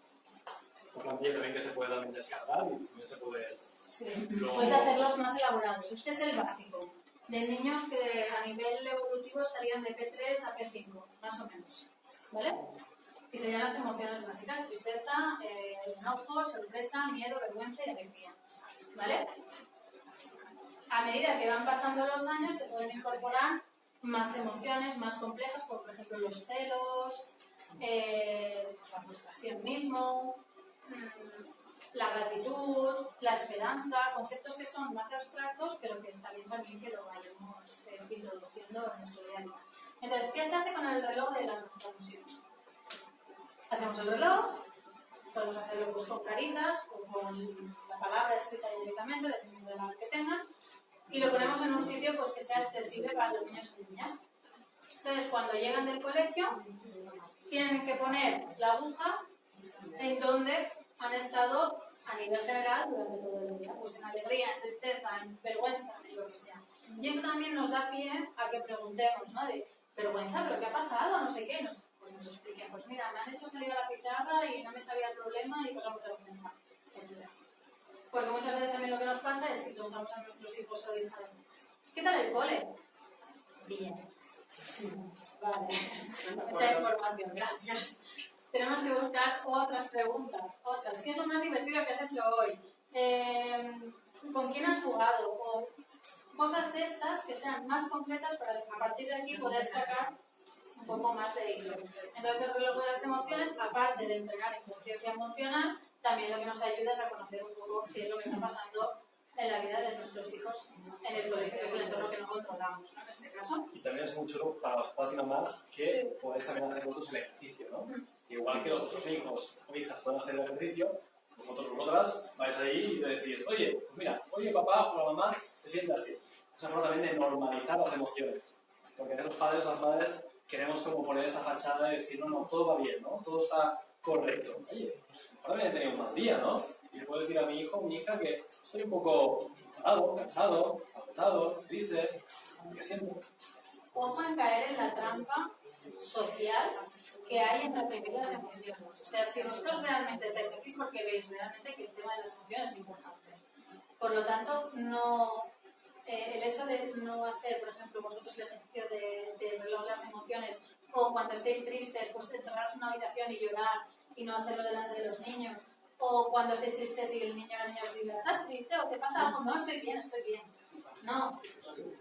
Por plantilla también que se puede también descargar y también se puede... Sí. Luego- Puedes hacerlos más elaborados. Este es el básico. De niños que a nivel evolutivo estarían de P3 a P5, más o menos. ¿Vale? Y serían las emociones básicas: tristeza, enojo, sorpresa, miedo, vergüenza y alegría. ¿Vale? A medida que van pasando los años se pueden incorporar más emociones más complejas, como por ejemplo los celos, pues la frustración mismo, la gratitud, la esperanza, conceptos que son más abstractos, pero que está bien también que lo vayamos introduciendo en nuestro día a día. Entonces, ¿qué se hace con el reloj de las emociones? Hacemos el reloj, podemos hacerlo pues con caritas o con la palabra escrita directamente, dependiendo de la que tengan, y lo ponemos en un sitio pues, que sea accesible para los niños y niñas. Entonces, cuando llegan del colegio, tienen que poner la aguja en donde han estado a nivel general durante todo el día, pues en alegría, en tristeza, en vergüenza, en lo que sea. Y eso también nos da pie a que preguntemos, ¿no? De vergüenza, ¿pero qué ha pasado? No sé qué. Pues nos expliquen, pues mira, me han hecho salir a la pizarra y no me sabía el problema y pasa mucha vergüenza. Porque muchas veces también lo que nos pasa es que preguntamos a nuestros hijos o hijas, ¿qué tal el cole? Bien. Vale. Mucha información, gracias. Tenemos que buscar otras preguntas, otras. ¿Qué es lo más divertido que has hecho hoy? ¿Con quién has jugado? O cosas de estas que sean más concretas para a partir de aquí poder sacar un poco más de hilo. Entonces el reloj de las emociones, aparte de entrenar en conciencia emocional, también lo que nos ayuda es a conocer un poco qué es lo que está pasando en la vida de nuestros hijos en el colegio, que es el entorno que no controlamos, ¿no? En este caso. Y también es muy chulo para los papás y mamás que podéis también hacer vosotros el ejercicio, ¿no? Igual que vuestros hijos o hijas pueden hacer el ejercicio, vosotras vais ahí y le decís, oye, pues mira, oye papá o la mamá se siente así. Es una forma también de normalizar las emociones. Porque a veces los padres o las madres queremos como poner esa fachada y decir, no, todo va bien, ¿no? Todo está correcto. Oye, pues ahora me he tenido un mal día, ¿no? Y le puedo decir a mi hijo o mi hija que estoy un poco enfadado, cansado, agotado, triste, ¿qué siento? Ojo en caer en la trampa social que hay en reprimir las emociones. O sea, si vosotros realmente estáis aquí es porque veis realmente que el tema de las emociones es importante. Por lo tanto, el hecho de no hacer, por ejemplo, vosotros el ejercicio de reloj las emociones, o cuando estéis tristes, pues encerraros en una habitación y llorar y no hacerlo delante de los niños, o cuando estéis tristes y el niño o la niña os diga, ¿estás triste o te pasa algo? No, estoy bien, estoy bien. No,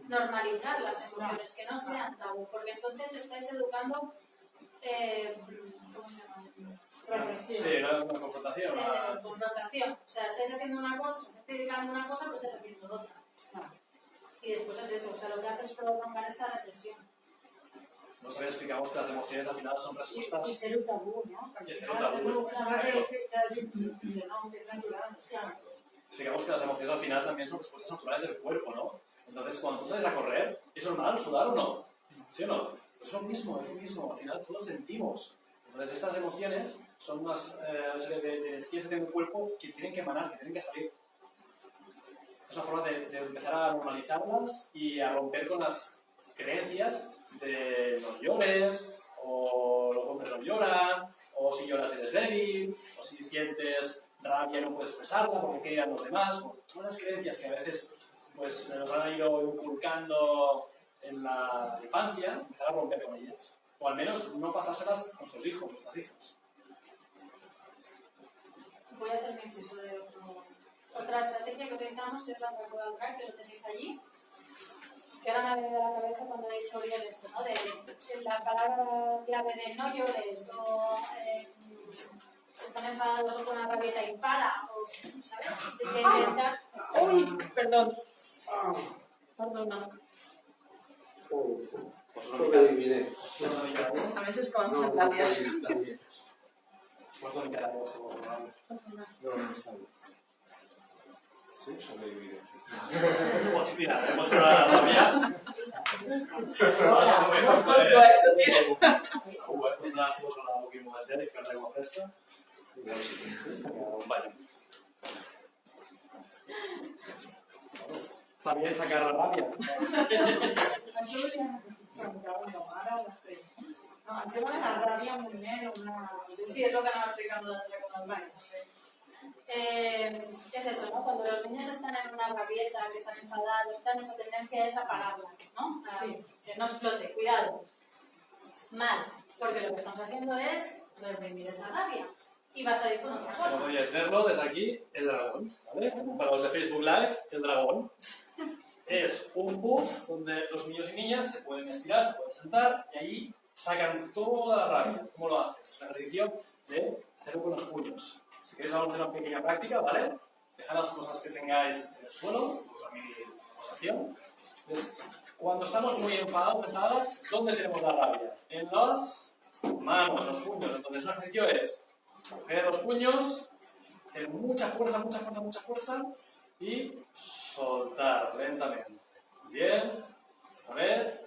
normalizar las emociones, que no sean tabú, porque entonces estáis educando, ¿cómo se llama? Represión. Sí, una confrontación. Eso, confrontación. O sea, estáis haciendo una cosa, os estáis dedicando a una cosa, pues estáis haciendo otra. Y después es eso, o sea, lo que hace es prolongar esta represión. Nosotros explicamos que las emociones al final son Y respuestas. cero tabú, ¿no? Y cero tabú. Que es natural. Explicamos que las emociones al final también son respuestas naturales del cuerpo, ¿no? Entonces, cuando tú sales a correr, ¿es normal sudar o no? ¿Sí o no? Pues es lo mismo, al final todos sentimos. Entonces, estas emociones son unas serie de energías que tiene el cuerpo que tienen que emanar, que tienen que salir. Es una forma de empezar a normalizarlas y a romper con las creencias de no llores, o los hombres no lloran, o si lloras eres débil, o si sientes rabia no puedes expresarla porque qué dirán los demás. Todas las creencias que a veces pues, nos han ido inculcando en la infancia, empezar a romper con ellas. O al menos no pasárselas a nuestros hijos, nuestras hijas. Voy a hacer mi inciso de otra estrategia que utilizamos es la Record Track, que lo tenéis allí. Que ahora me ha venido a la cabeza cuando he dicho bien esto, ¿no? De la palabra clave de no llores, o están enfadados o con una rabieta y para, o, ¿sabes? De intentar... ¡Uy! Perdón. Perdona. Pues Sobreviviré. A veces comemos en la tía. ¿Cuánto me queda? Pues, No, está bien. Sí, sobreviviré. pues mira, tenemos una rabia. Pues nada, si vos hablar un poquito de té, que no tengo fresca. Sí, un baño. Está bien sacar la rabia. No, el tema de la rabia muy bien, Sí, es lo que nos ha explicado la otra con los baños. Es eso, ¿no? Cuando los niños están en una rabieta, que están enfadados, nuestra tendencia es a pararla, ¿no? Sí. Que no explote, cuidado. Mal, porque lo que estamos haciendo es reprimir esa rabia y va a salir con otra No cosa. podíais verlo desde aquí, el dragón, ¿vale? Para los de Facebook Live, el dragón. Es un puff donde los niños y niñas se pueden estirar, se pueden sentar y ahí sacan toda la rabia. ¿Cómo lo hacen? Es un ejercicio de hacerlo con los puños. Si queréis vamos a hacer una pequeña práctica, ¿vale? Dejad las cosas que tengáis en el suelo, pues a mini demostración. Entonces, cuando estamos muy enfadados, enfadadas, ¿dónde tenemos la rabia? En las manos, los puños. Entonces, un ejercicio es coger los puños, hacer mucha fuerza, mucha fuerza, mucha fuerza y soltar lentamente. Bien, otra vez.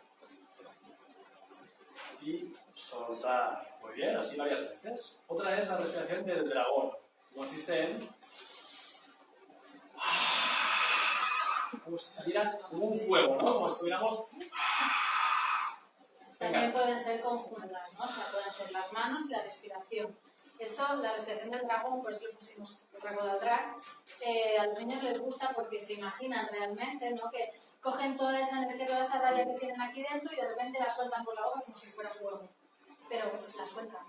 Y soltar. Muy bien, así varias veces. Otra es la respiración del dragón. Consiste en como si saliera un fuego, ¿no? Como si estuviéramos. También pueden ser conjuntas, ¿no? O sea, pueden ser las manos y la respiración. Esto, la respiración del dragón, por eso lo pusimos el rango de drag, a los niños les gusta porque se imaginan realmente, ¿no? Que cogen toda esa energía, toda esa rabia que tienen aquí dentro y de repente la sueltan por la boca como si fuera fuego. Pero la sueltan.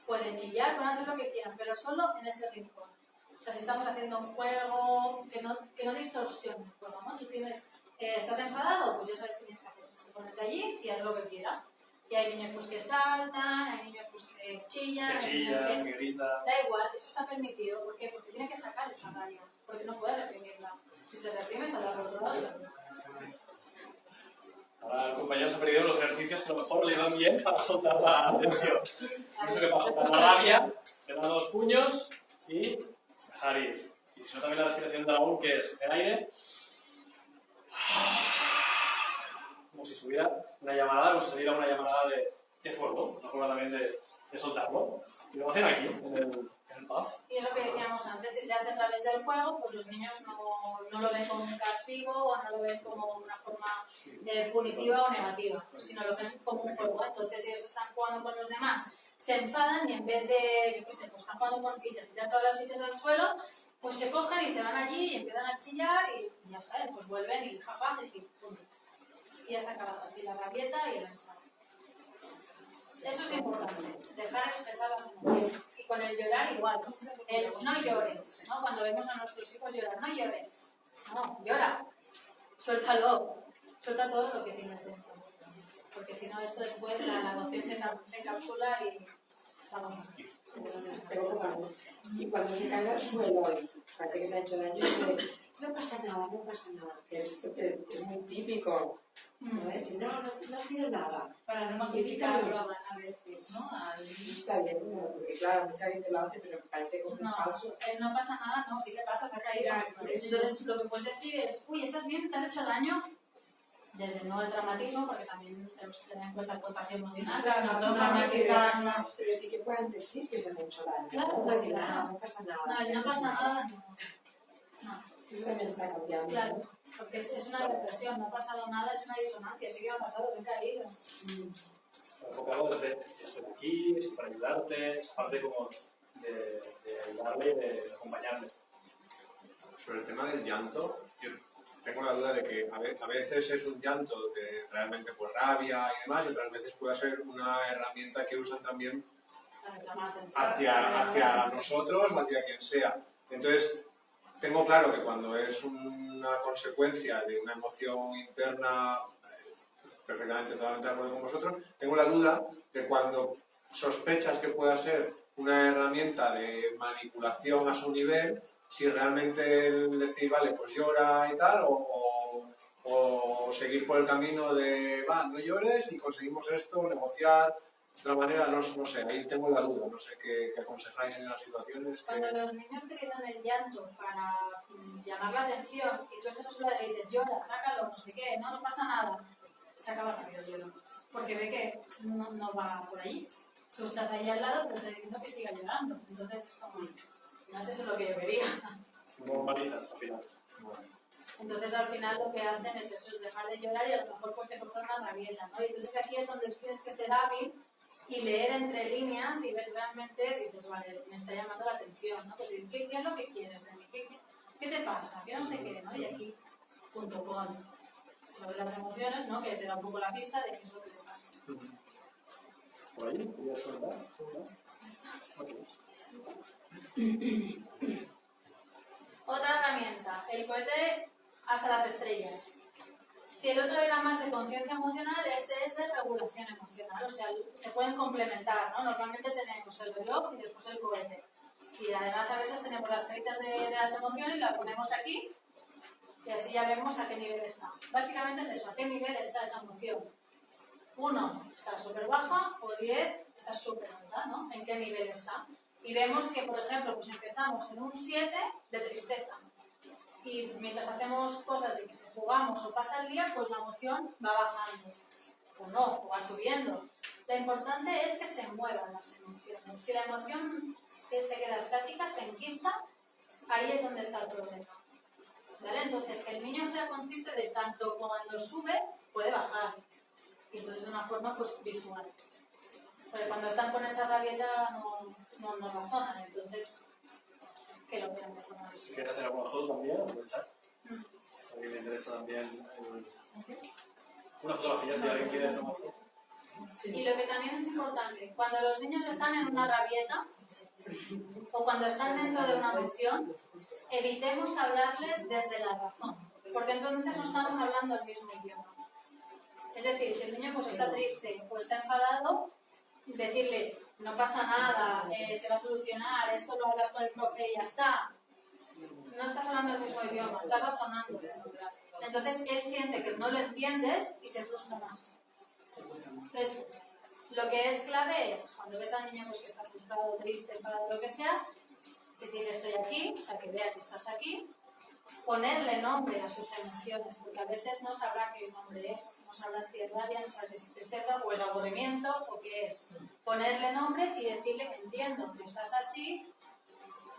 Pueden chillar, pueden hacer lo que quieran, pero solo en ese rincón. O sea, si estamos haciendo un juego que no distorsione el juego, ¿no? Tú tienes, estás enfadado, pues ya sabes qué tienes que hacer. Ponerte allí y haz lo que quieras. Y hay niños pues que saltan, hay niños pues que chillan, Que hay niños chilla, que grita. Da igual, eso está permitido. ¿Por qué? Porque tiene que sacar esa rabia. Porque no puede reprimirla. Si se reprime, saldrá por otro lado. Ahora el compañero se ha perdido los ejercicios que a lo mejor le dan bien para soltar la tensión. Eso que para soltar la rabia, le dan los puños y dejar ir. Y si no, también la respiración de dragón, que es coger aire, como si subiera una llamarada, como si saliera una llamarada de fuego, una forma también de soltarlo. Y lo hacen aquí, en el puff. Y es lo que decíamos antes, si se hace a través del juego, pues los niños no lo ven como un castigo o no lo ven como una forma punitiva o negativa, sino lo ven como un juego. Entonces ellos están jugando con los demás, se enfadan y en vez de, yo qué sé, pues están jugando con fichas, tiran todas las fichas al suelo, pues se cogen y se van allí y empiezan a chillar y ya está, pues vuelven y jaja, y punto. Y ya se acaba la rabieta y el enfado. Eso es importante, dejar expresar las emociones. Y con el llorar igual, el no llores, ¿no? Cuando vemos a nuestros hijos llorar, no llores, no, llora, suéltalo, suelta todo lo que tienes dentro. Porque si no, esto después la emoción se encapsula y vamos. Y cuando se cae al suelo y parece que se ha hecho daño, dice, no pasa nada, no pasa nada. Que esto que es muy típico. ¿No? Decir, no ha sido nada. para no magnificarlo a veces, ¿no? Está bien, porque claro, mucha gente lo hace, pero me parece como No, falso. no pasa nada, no, sí que pasa, te ha caído. Ya, por eso. Entonces lo que puedes decir es, uy, ¿estás bien? ¿Te has hecho daño? Desde no el traumatismo, porque también tenemos que tener en cuenta el contagio emocional, Claro, si no, no no traumatizar. Pero sí que pueden decir que se han hecho daño. Claro, No decir, claro. no pasa nada. No, el no pasa nada, no. No. Eso también está cambiando. Claro, porque es una represión, no ha pasado nada, es una disonancia, sí que me ha pasado, me he caído. Enfocarlo desde estoy aquí, estoy para ayudarte, es parte como de ayudarle y de acompañarle. Sobre el tema del llanto, yo tengo la duda de que a veces es un llanto de realmente por rabia y demás, y otras veces puede ser una herramienta que usan también hacia nosotros o hacia quien sea. Entonces, tengo claro que cuando es una consecuencia de una emoción interna, perfectamente, totalmente de acuerdo con vosotros, tengo la duda de cuando sospechas que pueda ser una herramienta de manipulación a su nivel, si realmente el decir, vale, pues llora y tal, o seguir por el camino de, va, no llores y conseguimos esto, negociar. De otra manera, no sé, ahí tengo la duda, no sé qué aconsejáis en las situaciones. Cuando los niños utilizan el llanto para llamar la atención y tú estás a su lado y le dices, llora, sácalo, no sé qué, no pasa nada, se acaba rápido el lloro. Porque ve que no va por allí. Tú estás ahí al lado, pero estás diciendo que siga llorando. Entonces es como, no es eso lo que yo quería. No normalizas al final. Entonces al final lo que hacen es eso, es dejar de llorar y a lo mejor pues te cogen una rabieta, ¿no? Y entonces aquí es donde tienes que ser hábil y leer entre líneas y ver realmente, dices, vale, me está llamando la atención, ¿no? Pues, ¿qué es lo que quieres de mí? ¿Qué te pasa? ¿Qué no sé qué? ¿No? Y aquí, junto con lo de las emociones, ¿no? Que te da un poco la pista de qué es lo que te pasa. ¿Por ahí? ¿Podría ser verdad? Otra herramienta, el cohete hasta las estrellas. Si el otro era más de conciencia emocional, este es de regulación emocional, o sea, se pueden complementar, ¿no? Normalmente tenemos el reloj y después el cohete. Y además a veces tenemos las caritas de las emociones y las ponemos aquí y así ya vemos a qué nivel está. Básicamente es eso, a qué nivel está esa emoción. 1 está súper baja o 10 está súper alta, ¿no? ¿En qué nivel está? Y vemos que, por ejemplo, pues empezamos en un 7 de tristeza. Y mientras hacemos cosas y que se jugamos o pasa el día, pues la emoción va bajando. O no, o va subiendo. Lo importante es que se muevan las emociones. Si la emoción se queda estática, se enquista, ahí es donde está el problema. ¿Vale? Entonces, que el niño sea consciente de tanto cuando sube, puede bajar. Y entonces de una forma pues visual. Porque cuando están con esa rabieta no razonan, entonces que lo vean de forma Si visual. quieres hacer alguna foto también, aprovechar. A mí me interesa también una fotografía, si alguien quiere tomar foto. Y lo que también es importante, cuando los niños están en una rabieta o cuando están dentro de una emoción, evitemos hablarles desde la razón, porque entonces no estamos hablando el mismo idioma. Es decir, si el niño pues está triste o está enfadado, decirle, no pasa nada, se va a solucionar, esto lo hablas con el profe y ya está. No estás hablando el mismo idioma, estás razonando. Entonces él siente que no lo entiendes y se frustra más. Entonces, lo que es clave es, cuando ves al niño pues, que está frustrado, triste, enfadado, lo que sea, decirle estoy aquí, o sea, que vea que estás aquí, ponerle nombre a sus emociones, porque a veces no sabrá qué nombre es, no sabrá si es rabia, no sabrá si es tristeza o es aburrimiento o qué es. Ponerle nombre y decirle que entiendo que estás así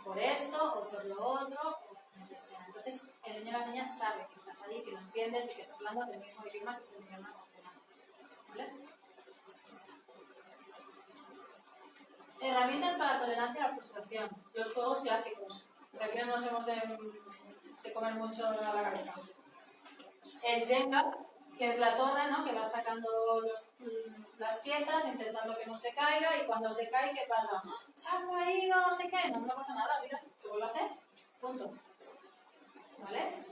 por esto o por lo otro o lo que sea. Entonces el niño o la niña sabe que estás ahí, que lo entiendes y que estás hablando del mismo idioma que es el idioma emocional. ¿Vale? Herramientas para tolerancia a la frustración. Los juegos clásicos. O sea, aquí no nos hemos de comer mucho a la cabeza. El Jenga, que es la torre, ¿no? Que va sacando las piezas, intentando que no se caiga, y cuando se cae, ¿qué pasa? ¡Se ha caído! No sé qué. No pasa nada, mira, se vuelve a hacer. Punto. ¿Vale?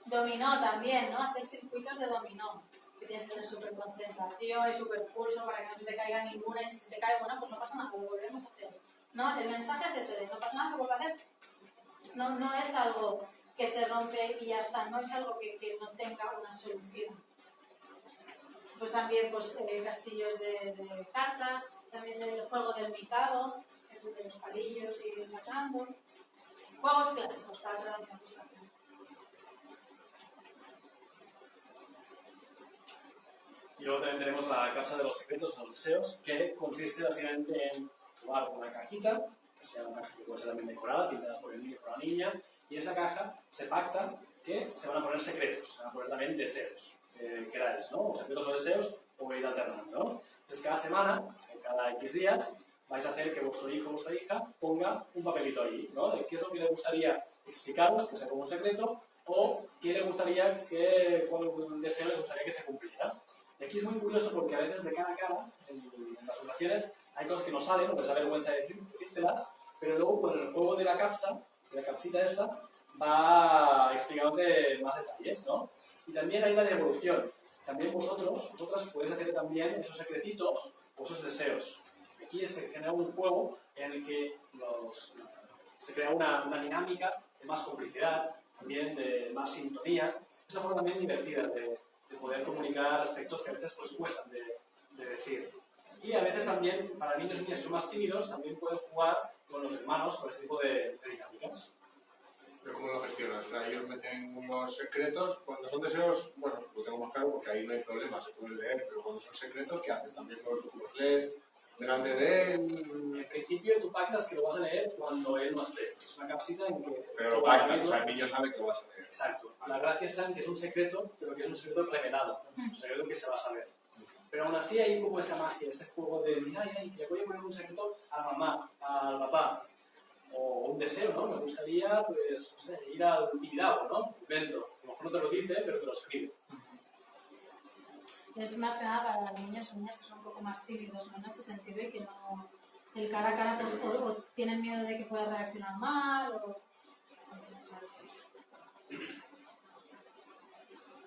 Dominó también, ¿no? Hacer circuitos de dominó. Que tienes que tener súper concentración y súper pulso para que no se te caiga ninguna, y si se te cae, bueno, pues no pasa nada, lo volvemos a hacer. No, el mensaje es ese de no pasa nada, se vuelve a hacer. No es algo que se rompe y ya está, no es algo que no tenga una solución. Pues también pues, castillos de cartas, también el juego del Mikado, que es el de los palillos y ir sacando. Juegos clásicos para trabajar la frustración. Y luego también tenemos la capsa de los secretos, los deseos, que consiste básicamente en jugar con una cajita, que sea una caja que puede ser también decorada, pintada por el niño o por la niña, y en esa caja se pacta que se van a poner secretos, se van a poner también deseos, queráis, ¿no? O secretos o deseos, o ir alternando, ¿no? Entonces cada semana, en cada X días, vais a hacer que vuestro hijo o vuestra hija ponga un papelito ahí, ¿no? De qué es lo que le gustaría explicaros, que sea como un secreto, o qué le gustaría cuál deseo les gustaría que se cumpliera. Y aquí es muy curioso porque a veces de cara a cara, en las ocasiones, hay cosas que no salen, o que les da vergüenza decírtelas, pero luego con el juego de la capsa, de la capsita esta, va explicándote más detalles, ¿no? Y también hay la devolución. También vosotras podéis hacer también esos secretitos o esos deseos. Aquí se genera un juego en el que se crea una dinámica de más complicidad, también de más sintonía. Es una forma también divertida de poder comunicar aspectos que a veces pues, cuestan de decir. Y a veces también, para niños y niñas que son más tímidos, también pueden jugar con los hermanos con este tipo de dinámicas. ¿Pero cómo lo gestionas? O sea, ellos meten unos secretos, cuando son deseos, bueno, lo tengo más claro porque ahí no hay problema, se puede leer, pero cuando son secretos, ¿qué haces? ¿También los lees? delante de él. En principio tú pactas que lo vas a leer cuando él no esté. Es una capsita en que... Pero lo pactan, o sea, el niño sabe que lo vas a leer. Exacto. La gracia está en que es un secreto, pero que es un secreto revelado. Un secreto que se va a saber. Pero aún así hay como esa magia, ese juego de, ay, le voy a poner un secreto a la mamá, al papá. O un deseo, ¿no? Me gustaría, pues, no sé, ir al Tibidabo, ¿no? Invento. A lo mejor no te lo dice, pero te lo escribe. Es más que nada para niños o niñas que son un poco más tímidos, ¿no? En este sentido, y que no... El cara a cara, pues, o tienen miedo de que pueda reaccionar mal, o...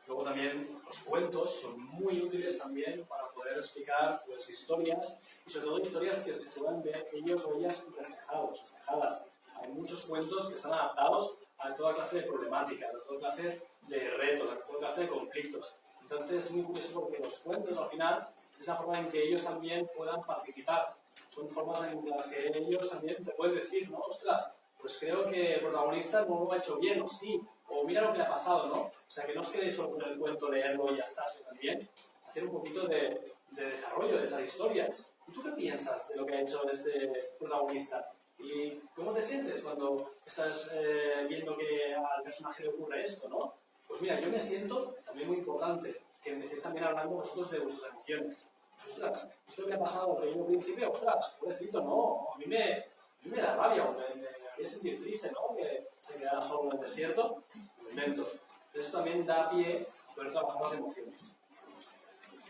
Luego también los cuentos son muy útiles también para poder explicar pues, historias, y sobre todo historias que se puedan ver ellos o ellas reflejadas. Hay muchos cuentos que están adaptados a toda clase de problemáticas, a toda clase de retos, a toda clase de conflictos. Entonces es muy curioso porque los cuentos al final es la forma en que ellos también puedan participar. Son formas en las que ellos también te pueden decir, ¿no? Ostras, pues creo que el protagonista no lo ha hecho bien, o sí, o mira lo que le ha pasado, ¿no? O sea, que no os quedéis solo con el cuento, leerlo y ya está, sino también hacer un poquito de desarrollo de esas historias. ¿Y tú qué piensas de lo que ha hecho este protagonista? ¿Y cómo te sientes cuando estás viendo que al personaje le ocurre esto, no? Pues mira, yo me siento también muy importante que me estéis también hablando vosotros de vuestras emociones. Ostras, esto que ha pasado al pequeño príncipe, ostras, pobrecito, no, a mí me da rabia, o me haría sentir triste, ¿no? Que se quedara solo en el desierto, lo invento. Eso también da pie a poder trabajar las emociones.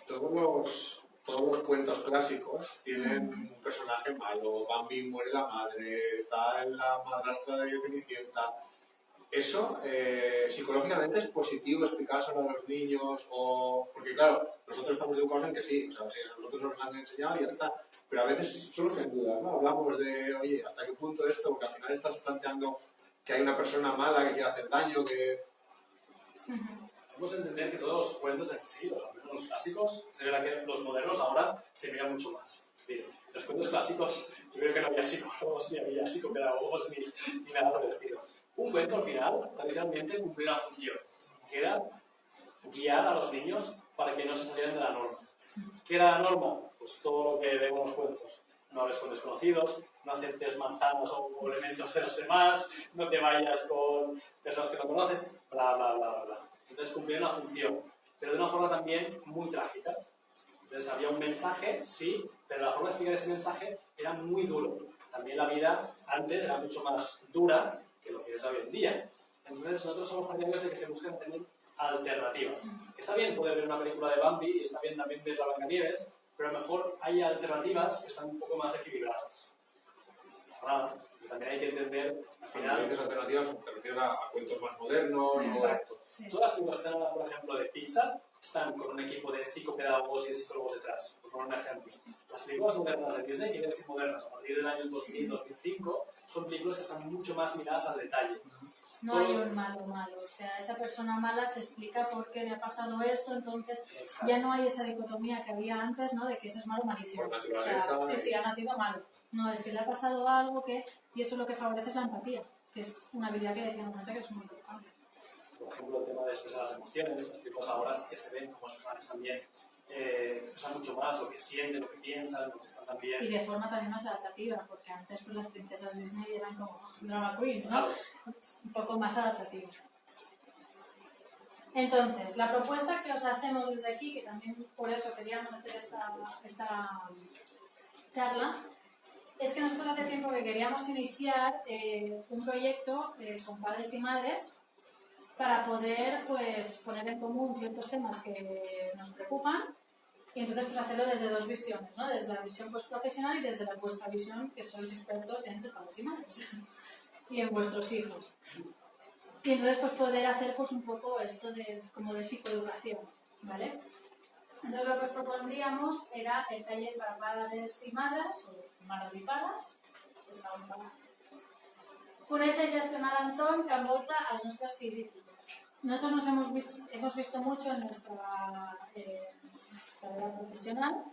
Todos los cuentos clásicos tienen un personaje malo. Bambi muere la madre, está en la madrastra de Cenicienta. Eso, psicológicamente es positivo explicárselo a los niños, o porque claro, nosotros estamos educados en que sí, o sea, si nosotros nos lo han enseñado y ya está, pero a veces surgen dudas, ¿no? Hablamos de, oye, ¿hasta qué punto esto? Porque al final estás planteando que hay una persona mala que quiere hacer daño, que... Vamos a entender que todos los cuentos en sí, al menos los clásicos, se verá que los modernos ahora se miran mucho más. Bien, los cuentos clásicos, yo creo que no había psicólogos, ni había psicopedagogos, ni nada por el estilo. Un cuento, al final, tradicionalmente cumplía una función, que era guiar a los niños para que no se salieran de la norma. ¿Qué era la norma? Pues todo lo que vemos en los cuentos. No hables con desconocidos, no aceptes manzanas o elementos de los demás, no te vayas con personas que no conoces, bla, bla, bla, bla. Entonces cumplía una función, pero de una forma también muy trágica. Entonces había un mensaje, sí, pero la forma de explicar ese mensaje era muy duro. También la vida antes era mucho más dura que lo que es hoy en día. Entonces nosotros somos partidarios de que se busquen también alternativas. Está bien poder ver una película de Bambi y está bien también ver la Blancanieves, pero a lo mejor hay alternativas que están un poco más equilibradas. Nada, y también hay que entender, al Cuando final... dices alternativas, te refieres a cuentos más modernos. Exacto. Sí. Todas las películas que están, por ejemplo, de Pixar, están con un equipo de psicopedagogos y de psicólogos detrás, por poner un ejemplo. Las películas modernas de Disney, quiere decir modernas, a partir del año 2000-2005, son películas que están mucho más miradas al detalle. No hay un malo, o sea, esa persona mala se explica por qué le ha pasado esto, entonces Exacto. ya no hay esa dicotomía que había antes, ¿no? De que ese es malo, malísimo. Por naturaleza, O sea, sí, ha nacido malo. No, es que le ha pasado algo que... Y eso lo que favorece es la empatía, que es una habilidad que decíamos antes que es muy importante. Por ejemplo, el tema de expresar las emociones, las películas ahora sí que se ven como los personajes también expresan mucho más lo que sienten, lo que piensan, lo que están también... Y de forma también más adaptativa, porque antes pues, las princesas Disney eran como drama queens, ¿no? Claro. Un poco más adaptativa. Entonces, la propuesta que os hacemos desde aquí, que también por eso queríamos hacer esta charla, es que nosotros hace tiempo que queríamos iniciar un proyecto con padres y madres para poder pues, poner en común ciertos temas que nos preocupan y entonces pues, hacerlo desde dos visiones, ¿no? Desde la visión pues, profesional y desde vuestra visión, que sois expertos en ser padres y madres y en vuestros hijos. Y entonces pues, poder hacer pues, un poco esto como de psicoeducación, ¿vale? Entonces lo que os propondríamos era el taller para padres y madres, o madres y pares, conèixer i gestionar l'entorn que envolta els nostres fills i filles. Nosotros nos hemos visto mucho en nuestra carrera profesional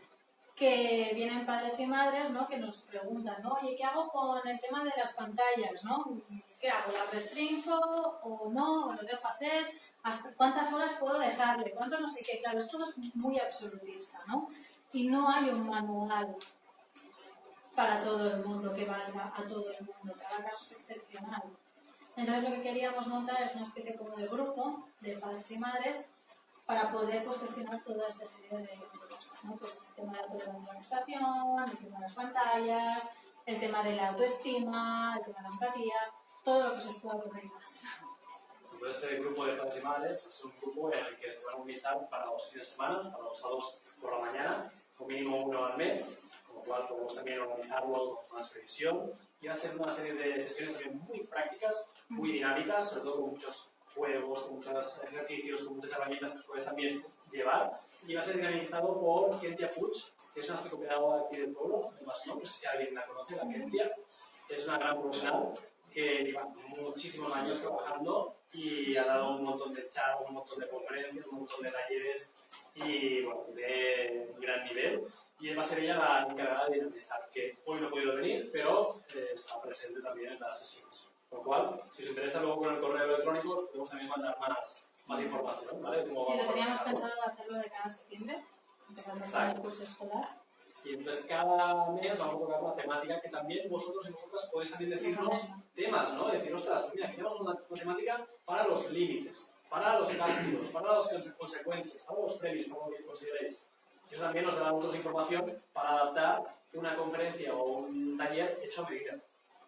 que vienen padres y madres, ¿no? Que nos preguntan, ¿no? Oye, ¿qué hago con el tema de las pantallas? ¿No? ¿Qué hago? ¿Las restringo o no? ¿O lo dejo hacer? ¿Hasta cuántas horas puedo dejarle? ¿Cuánto no sé qué? Claro, esto es muy absolutista, ¿no? Y no hay un manual para todo el mundo, que valga a todo el mundo. Cada caso es excepcional. Entonces lo que queríamos montar es una especie como de grupo de padres y madres para poder pues, gestionar toda esta serie de cosas, ¿no? Pues el tema de la tolerancia a la frustración, el tema de las pantallas, el tema de la autoestima, el tema de la empatía, todo lo que se os pueda ocurrir más. Entonces, este grupo de padres y madres es un grupo en el que se van a utilizar para los fines de semana, para los sábados por la mañana, con mínimo uno al mes, con lo cual podemos también organizarlo con más previsión. Y va a ser una serie de sesiones también muy prácticas, muy dinámicas, sobre todo con muchos juegos, con muchos ejercicios, con muchas herramientas que os puedes también llevar. Y va a ser dinamizado por Kentia Puig, que es una psicopedagoga aquí del pueblo, además no sé si alguien la conoce, la Kentia. Es una gran profesional que lleva muchísimos años trabajando y ha dado un montón de charlas, un montón de conferencias, un montón de talleres y bueno, de gran nivel. Y va a ser ella la encargada de dinamizar, que hoy no ha podido venir, pero está presente también en las sesiones. Con lo cual, si os interesa luego con el correo electrónico, os podemos también mandar más información, ¿vale? Sí, lo teníamos pensado hacerlo de cada septiembre, empezando con el curso escolar. Y entonces cada mes vamos a tocar una temática que también vosotros y vosotras podéis también decirnos temas, ¿no? Decir, ostras, pues mira, queremos una temática para los límites, para los castigos, para las consecuencias, para los premios, para lo que consideréis. Y eso también nos dará otros información para adaptar una conferencia o un taller hecho a medida.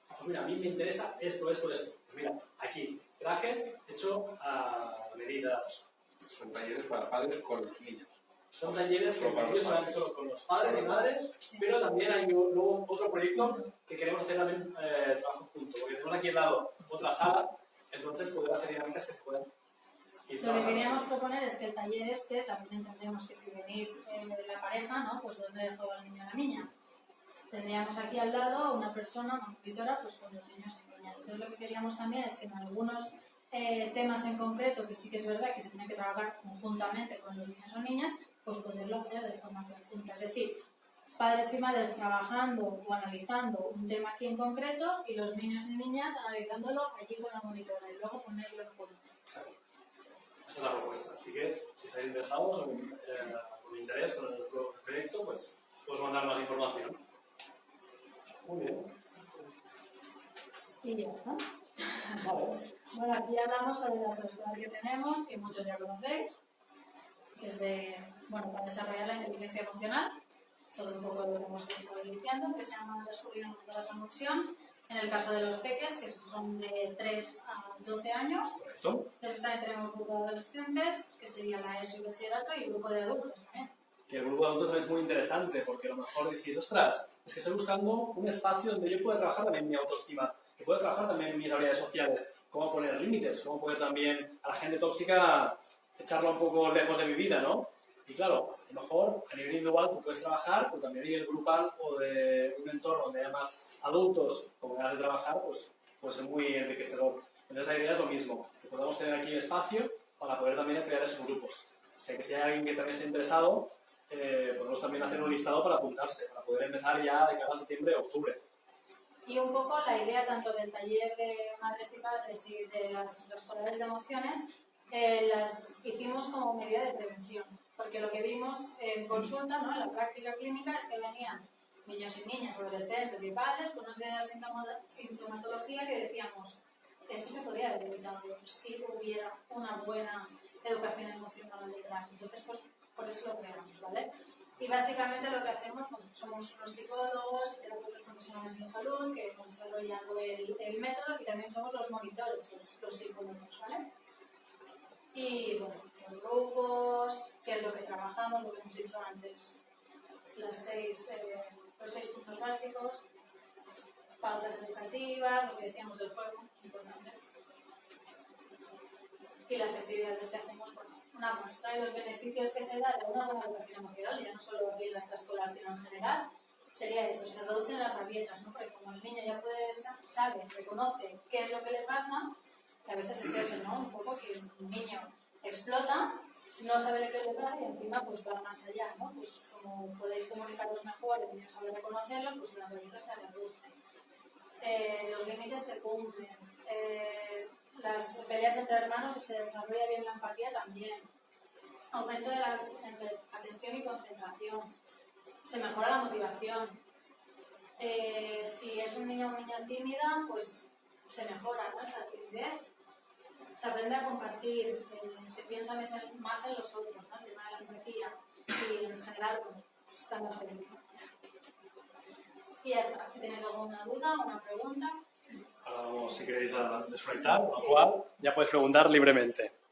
Pues mira, a mí me interesa esto. Pues mira, aquí, traje hecho a medida. Son talleres para padres con los niños. Son talleres que ellos van solo con los padres y madres, pero también hay luego otro proyecto que queremos hacer también trabajo junto, porque tenemos aquí al lado otra sala, entonces poder hacer dinámicas que se puedan ir Lo que queríamos proponer es que el taller también entendemos que si venís la pareja, ¿no? Pues ¿dónde dejo al niño o la niña? Tendríamos aquí al lado una persona, una monitora, pues con los niños y niñas. Entonces lo que queríamos también es que en algunos temas en concreto, que sí que es verdad que se tiene que trabajar conjuntamente con los niños o niñas, pues poderlo hacer de forma conjunta. Es decir, padres y madres trabajando o analizando un tema aquí en concreto y los niños y niñas analizándolo allí con la monitora y luego ponerlo en común. Exacto. Esa es la propuesta. Así que, si estáis interesados o con interés con el proyecto, pues os mandar más información. Muy bien. Y ya está. Vale. Bueno, aquí hablamos sobre la transversal que tenemos, que muchos ya conocéis, que es para desarrollar la inteligencia emocional, todo un poco lo que hemos estado diciendo, que se llama descubriendo las emociones. En el caso de los peques, que son de 3 a 12 años, Correcto. después también tenemos un grupo de adolescentes, que sería la ESO y bachillerato, y un grupo de adultos también. Que el grupo de adultos es muy interesante, porque a lo mejor decís, ostras, es que estoy buscando un espacio donde yo pueda trabajar también mi autoestima, que pueda trabajar también mis habilidades sociales, cómo poner límites, cómo poder también a la gente tóxica echarla un poco lejos de mi vida, ¿no? Y claro, a lo mejor a nivel individual tú puedes trabajar, pero también a nivel grupal o de un entorno donde haya más adultos con ganas de trabajar, pues puede ser muy enriquecedor. Entonces la idea es lo mismo, que podamos tener aquí espacio para poder también crear esos grupos. Sé que si hay alguien que también esté interesado, podemos también hacer un listado para apuntarse, para poder empezar ya de cara a septiembre o octubre. Y un poco la idea tanto del taller de madres y padres y de las extraescolares de emociones, las hicimos como medida de prevención. Porque lo que vimos en consulta, ¿no? En la práctica clínica, es que venían niños y niñas, adolescentes y padres con una serie de sintomatología que decíamos, esto se podría haber evitado si hubiera una buena educación emocional detrás. Entonces, pues por eso lo creamos, ¿vale? Y básicamente lo que hacemos, pues, somos unos psicólogos, terapeutas profesionales en la salud, que hemos desarrollado el método y también somos los monitores, los psicólogos, ¿vale? Y bueno, los grupos, qué es lo que trabajamos, lo que hemos dicho antes, los 6 puntos básicos, pautas educativas, lo que decíamos del juego, importante. Y las actividades que hacemos, bueno, una muestra y los beneficios que se da de una buena educación emocional, ya no solo aquí en la extraescolar, sino en general, sería esto, se reducen las rabietas, ¿no? Porque como el niño ya sabe, reconoce qué es lo que le pasa, que a veces es eso, ¿no? Un poco que un niño explota, no sabe qué le pasa y encima pues va más allá, ¿no? Pues como podéis comunicaros mejor, el niño sabe reconocerlo, pues las rabietas se reducen. Los límites se cumplen. Las peleas entre hermanos, se desarrolla bien la empatía también. Aumento de la atención y concentración. Se mejora la motivación. Si es un niño o niña tímida, pues se mejora, ¿no? Esa timidez. Se aprende a compartir, se piensa más en los otros, ¿no? El tema de la empatía y en general pues, estando feliz. Y ya está. Si tenéis alguna duda o una pregunta. Ahora vamos, si queréis, a desconectar, lo cual ya podéis preguntar libremente.